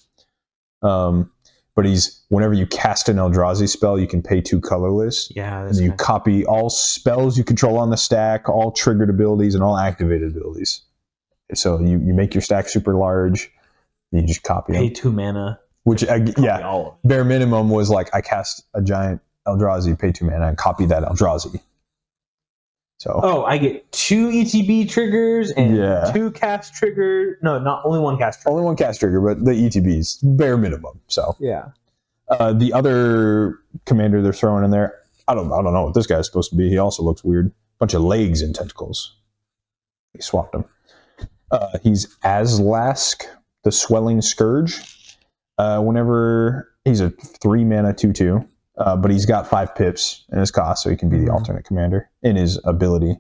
But whenever you cast an Eldrazi spell, you can pay 2 colorless. Yeah. And you copy all spells you control on the stack, all triggered abilities, and all activated abilities. So you make your stack super large, and you just copy them. Pay 2 mana. Which, bare minimum was like, I cast a giant Eldrazi, pay 2 mana, and copy that Eldrazi. So. I get 2 ETB triggers and 2 cast triggers. No, not only 1 cast trigger. Only 1 cast trigger, but the ETBs, bare minimum. So yeah. The other commander they're throwing in there, I don't know what this guy's supposed to be. He also looks weird. Bunch of legs and tentacles. They swapped him. He's Azlask, the Swelling Scourge. Whenever he's a 3 mana 2/2. But he's got 5 pips in his cost, so he can be the alternate commander in his ability.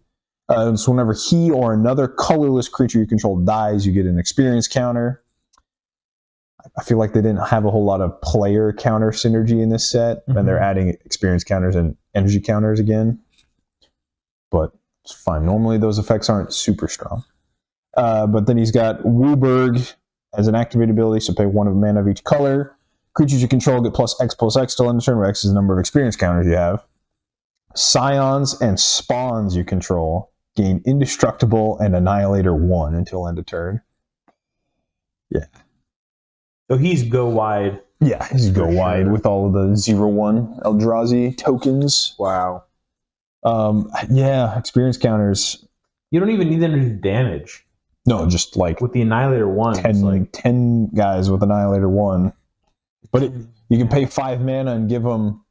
So whenever he or another colorless creature you control dies, you get an experience counter. I feel like they didn't have a whole lot of player counter synergy in this set, and they're adding experience counters and energy counters again. But it's fine. Normally those effects aren't super strong. But then he's got Wooburg as an activated ability, so pay 1 of mana of each color. Creatures you control get +X till end of turn, where X is the number of experience counters you have. Scions and spawns you control gain Indestructible and Annihilator 1 until end of turn. Yeah. So he's go wide. Yeah, he's go wide with all of the 0/1 Eldrazi tokens. Wow. Yeah, experience counters. You don't even need them to do damage. No, just like with the Annihilator 1. 10 guys with Annihilator 1. But you can pay 5 mana and give them,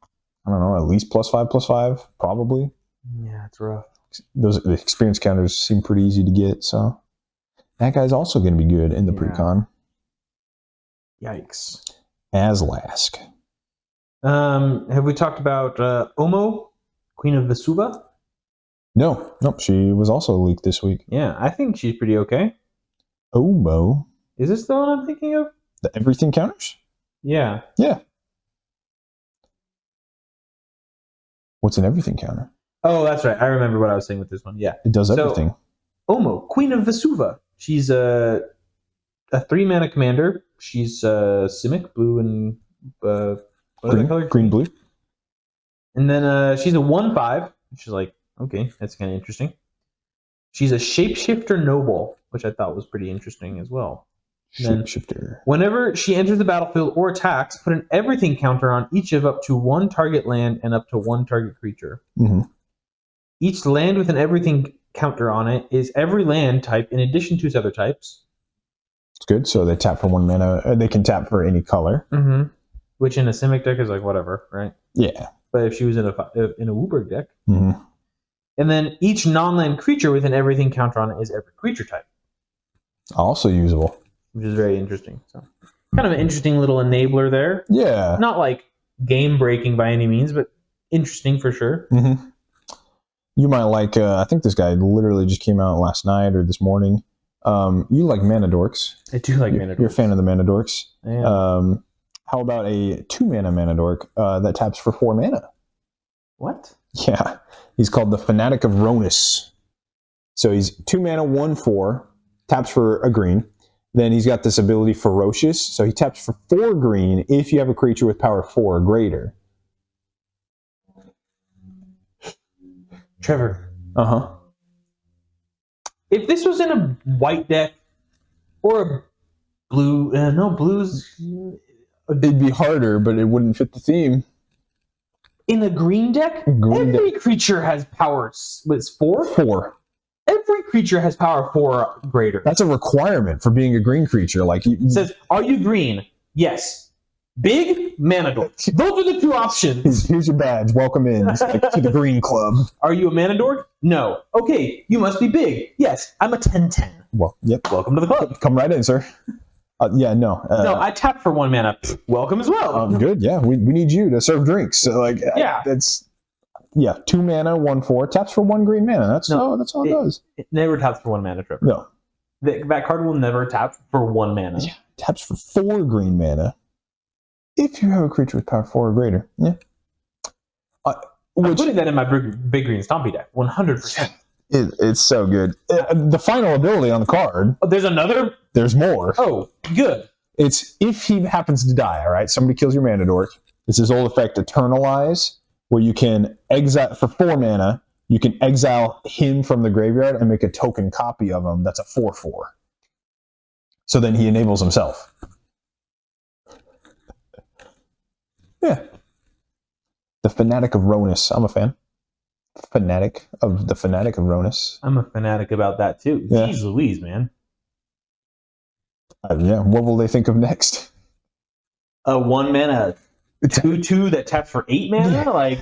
I don't know, at least +5/+5, probably. Yeah, it's rough. Those experience counters seem pretty easy to get, so that guy's also going to be good in the precon. Yikes. Aslask. Have we talked about Omo, Queen of Vesuva? No, she was also leaked this week. Yeah, I think she's pretty okay. Omo. Is this the one I'm thinking of? The everything counters? Yeah. Yeah. What's an everything counter? Oh, that's right. I remember what I was saying with this one. Yeah. It does everything. Omo, Queen of Vesuva. She's a 3-mana commander. She's Simic, blue and green, blue. And then she's a 1/5, which is like, okay, that's kind of interesting. She's a Shapeshifter Noble, which I thought was pretty interesting as well. Shapeshifter. Whenever she enters the battlefield or attacks, put an everything counter on each of up to 1 target land and up to 1 target creature. Mm-hmm. Each land with an everything counter on it is every land type in addition to its other types. It's good. So they tap for 1 mana. They can tap for any color. Mm-hmm. Which in a Simic deck is like whatever, right? Yeah. But if she was in a Wooburg deck. Mm-hmm. And then each non-land creature with an everything counter on it is every creature type. Also usable. Which is very interesting. So kind of an interesting little enabler there. Yeah. Not like game breaking by any means, but interesting for sure. Mm-hmm. You might like, I think this guy literally just came out last night or this morning. You like Mana Dorks. I do like Mana Dorks. You're a fan of the Mana Dorks. I am. How about a 2-mana Mana Dork that taps for 4 mana? What? Yeah. He's called the Fanatic of Ronus. So he's 2 mana, 1/4, taps for a green. Then he's got this ability Ferocious. So he taps for 4 green if you have a creature with power 4 or greater. Trevor. Uh-huh. If this was in a white deck or a blue, blues. It'd be harder, but it wouldn't fit the theme. In a green deck, every creature has power. What's 4? 4. Every creature has power 4 or greater. That's a requirement for being a green creature. Like it says, are you green? Yes. Big, Mana Dork. Those are the 2 options. Here's your badge. Welcome in to the Green Club. Are you a Mana Dork? No. Okay, you must be big. Yes, I'm a 10/10. Well, yep. Welcome to the club. Come right in, sir. No. No, I tapped for 1 mana. Welcome as well. Good. Yeah, we need you to serve drinks. So that's 2 mana, 1/4, taps for 1 green mana. That's all it does. It never taps for 1 mana, Trevor. No. That card will never tap for 1 mana. Yeah, taps for 4 green mana. If you have a creature with power 4 or greater. Yeah. I'm putting that in my big green Stompy deck. 100%. It's so good. The final ability on the card. Oh, there's another? There's more. Oh, good. It's if he happens to die, all right? Somebody kills your Mana Dork. It's his old effect, Eternalize, where you can exile, for 4 mana, you can exile him from the graveyard and make a token copy of him that's a 4/4. So then he enables himself. Yeah. The Fanatic of Ronus. I'm a fan. The Fanatic of Ronus. I'm a fanatic about that too. Yeah. Jeez Louise, man. Yeah. What will they think of next? A 1 mana 2/2 that taps for 8 mana? Yeah. Like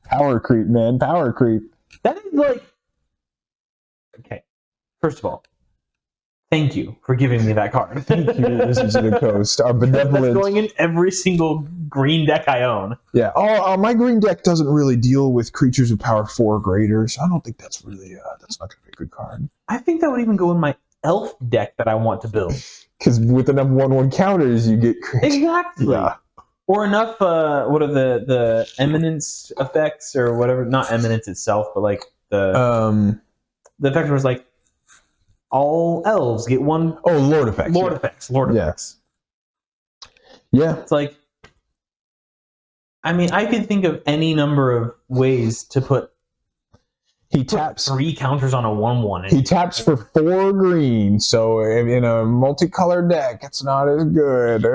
power creep, man. Power creep. That is like, okay. First of all, thank you for giving me that card. Thank you, Wizards of the Coast. Our benevolent. That's going in every single green deck I own. Yeah. My green deck doesn't really deal with creatures with power 4 or greater, so I don't think that's really that's not going to be a good card. I think that would even go in my elf deck that I want to build. Because with enough 1/1 counters, you get creatures. Exactly. Yeah. Or enough. What are the eminence effects or whatever? Not eminence itself, but like the effect was like. All elves get 1. Oh, Lord effects. Lord effects. Yeah. It's like, I mean, I could think of any number of ways to put. He taps 3 counters on a 1/1. He taps for 4 green, so in a multicolored deck, it's not as good.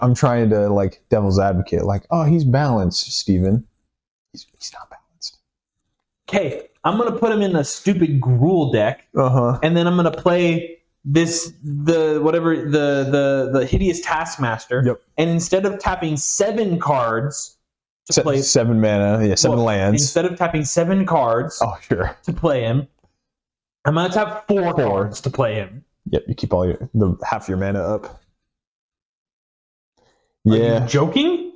I'm trying to like devil's advocate, like, oh, he's balanced, Steven. He's not balanced. Okay, I'm gonna put him in a stupid Gruul deck, and then I'm gonna play the hideous Taskmaster. Yep. And instead of tapping 7 cards to play 7 mana, 7 lands. Instead of tapping 7 cards, to play him, I'm gonna tap 4 cards to play him. Yep, you keep half your mana up. Are you joking?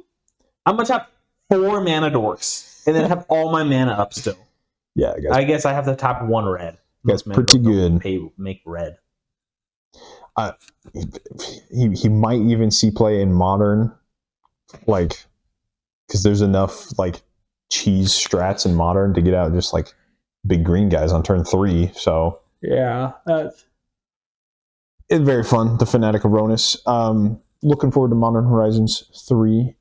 I'm gonna tap 4 mana dorks and then have all my mana up still. Yeah, I guess I have to tap 1 red. That's pretty good. Make red. He might even see play in modern, like, because there's enough like cheese strats in modern to get out just like big green guys on turn 3. So yeah, it's very fun. The Fanatic of Ronus. Looking forward to Modern Horizons 3.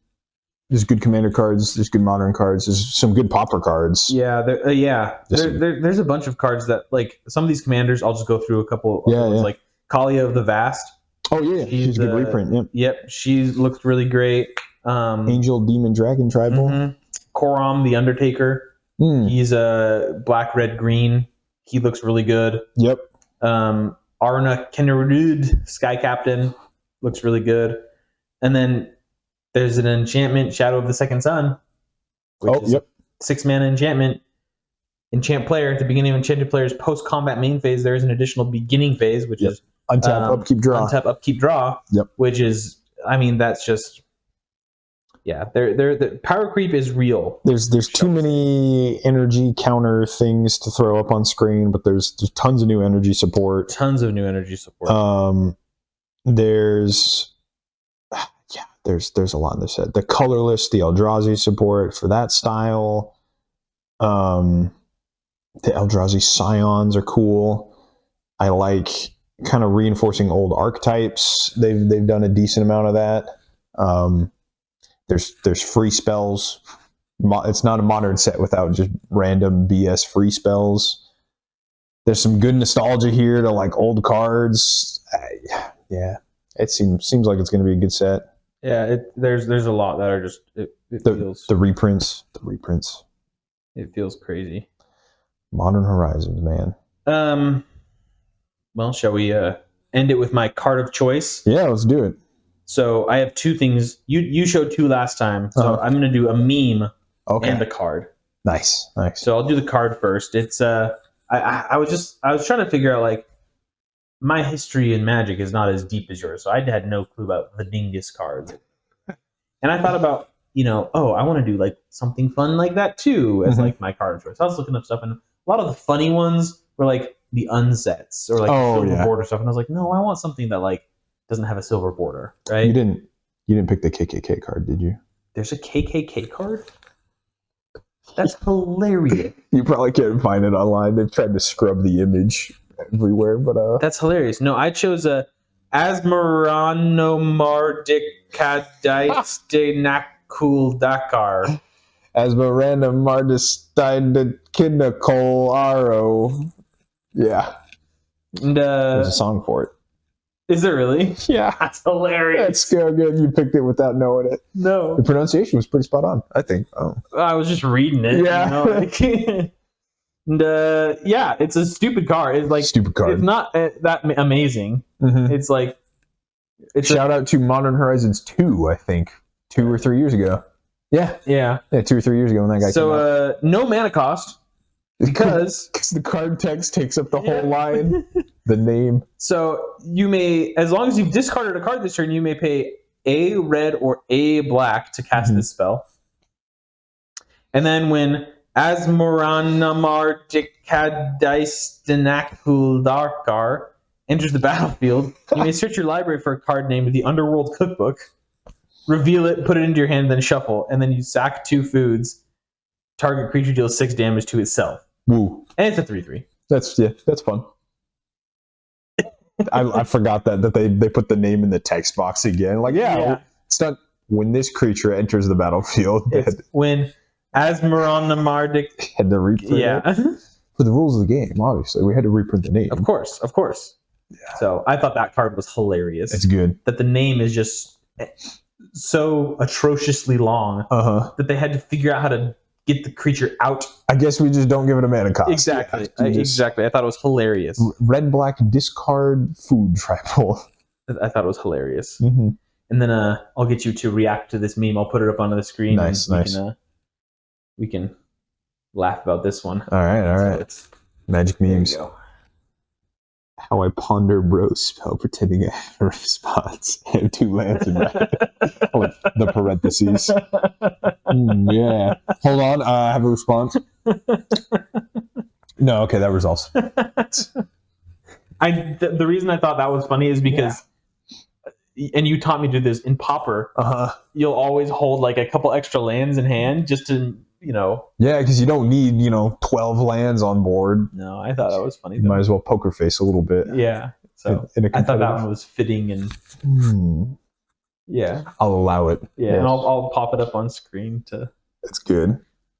There's good commander cards. There's good modern cards. There's some good popper cards. Yeah, there's a bunch of cards that, like, some of these commanders. I'll just go through a couple. Like Kalia of the Vast. Oh yeah, she's a good reprint. Yep, she looks really great. Angel, Demon, Dragon, Tribal. Koram, the Undertaker. He's a black, red, green. He looks really good. Yep. Arna Kennerud, Sky Captain, looks really good. And then there's an enchantment, Shadow of the Second Sun, which is 6 mana enchantment. Enchant player at the beginning of enchanted player's post-combat main phase. There is an additional beginning phase, which is untap, upkeep, draw. Untap, upkeep, draw. Yep. Which is, I mean, that's just, yeah. The power creep is real. There's too many energy counter things to throw up on screen, but there's tons of new energy support. There's a lot in this set. The colorless, the Eldrazi support for that style. The Eldrazi Scions are cool. I like kind of reinforcing old archetypes. They've done a decent amount of that. There's free spells. It's not a modern set without just random BS free spells. There's some good nostalgia here to like old cards. It seems like it's going to be a good set. Yeah, there's a lot that are just the reprints. It feels crazy. Modern Horizons, man. Well, shall we end it with my card of choice? Yeah, let's do it. So I have 2 things. You showed 2 last time, so I'm going to do a meme and a card. Nice. So I'll do the card first. It's I was trying to figure out, like, my history in Magic is not as deep as yours, so I had no clue about the Dingus cards. And I thought about, I want to do like something fun like that too as like my card of choice. I was looking up stuff, and a lot of the funny ones were like the unsets or like silver border stuff, and I was like, no, I want something that like doesn't have a silver border, right? You didn't pick the KKK card, did you? There's a KKK card? That's hilarious. You probably can't find it online. They've tried to scrub the image everywhere, but that's hilarious. No, I chose a Asmaranomardikadistenakul Dakar. Asmaranomardistidakidnakolaro. Yeah. And there's a song for it. Is there really? Yeah. That's hilarious. That's so good. You picked it without knowing it. No. The pronunciation was pretty spot on, I think. I was just reading it. Yeah. And it's a stupid card. It's like stupid card. It's not that amazing. It's like shout out to Modern Horizons 2, I think 2 or 3 years ago. Yeah, 2 or 3 years ago when that guy came out. No mana cost because the card text takes up the whole line. The name. So you may, as long as you've discarded a card this turn, you may pay a red or a black to cast this spell. And then when Asmaranomardikadistenakul enters the battlefield, you may search your library for a card named the Underworld Cookbook, reveal it, put it into your hand, then shuffle, and then you sack 2 foods. Target creature deals 6 damage to itself. Woo. And it's a 3/3. That's fun. I forgot that they put the name in the text box again. Like, it's not when this creature enters the battlefield, when Asmaronamardic had to reprint it. For the rules of the game, obviously. We had to reprint the name. Of course. Yeah. So I thought that card was hilarious. It's good. That the name is just so atrociously long that they had to figure out how to get the creature out. I guess we just don't give it a mana cost. Exactly. Exactly. I thought it was hilarious. Red-black discard food tribal. I thought it was hilarious. Mm-hmm. And then I'll get you to react to this meme. I'll put it up onto the screen. Nice. We can laugh about this one. All right. So Magic memes. How I ponder bro spell pretending I have response. I have 2 lands in red. With the parentheses. Yeah. Hold on. I have a response. No, okay, that resolves. The reason I thought that was funny is because, and you taught me to do this in Pauper, you'll always hold like a couple extra lands in hand just to, Yeah, because you don't need, 12 lands on board. No, I thought that was funny. You might as well poker face a little bit. Yeah. So I thought that one was fitting and yeah. I'll allow it. Yeah, and I'll pop it up on screen to. That's good.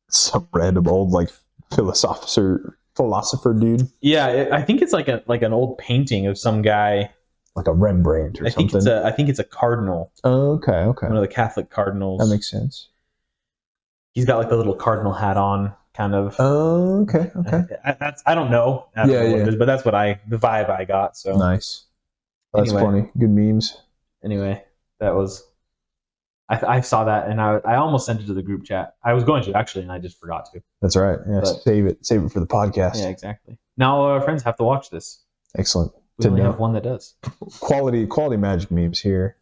Some random old like philosopher dude. Yeah, I think it's like an old painting of some guy. Like a Rembrandt or something. I think it's a cardinal. Oh, okay. One of the Catholic cardinals. That makes sense. He's got like the little cardinal hat on, kind of. Oh, okay. I don't know. What it is, but that's what the vibe I got. So nice. That's funny. Good memes. Anyway, that was. I saw that and I almost sent it to the group chat. I was going to actually, and I just forgot to. That's right. Yeah, save it for the podcast. Yeah, exactly. Now our friends have to watch this. Excellent. We only have one that does. Quality Magic memes here.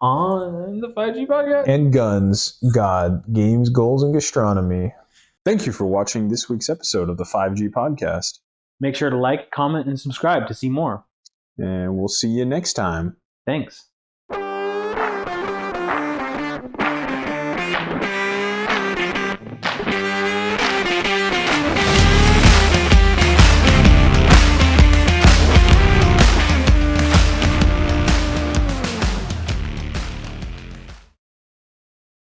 On the 5G podcast. And guns, God, games, goals, and gastronomy. Thank you for watching this week's episode of the 5G podcast. Make sure to like, comment, and subscribe to see more. And we'll see you next time. Thanks.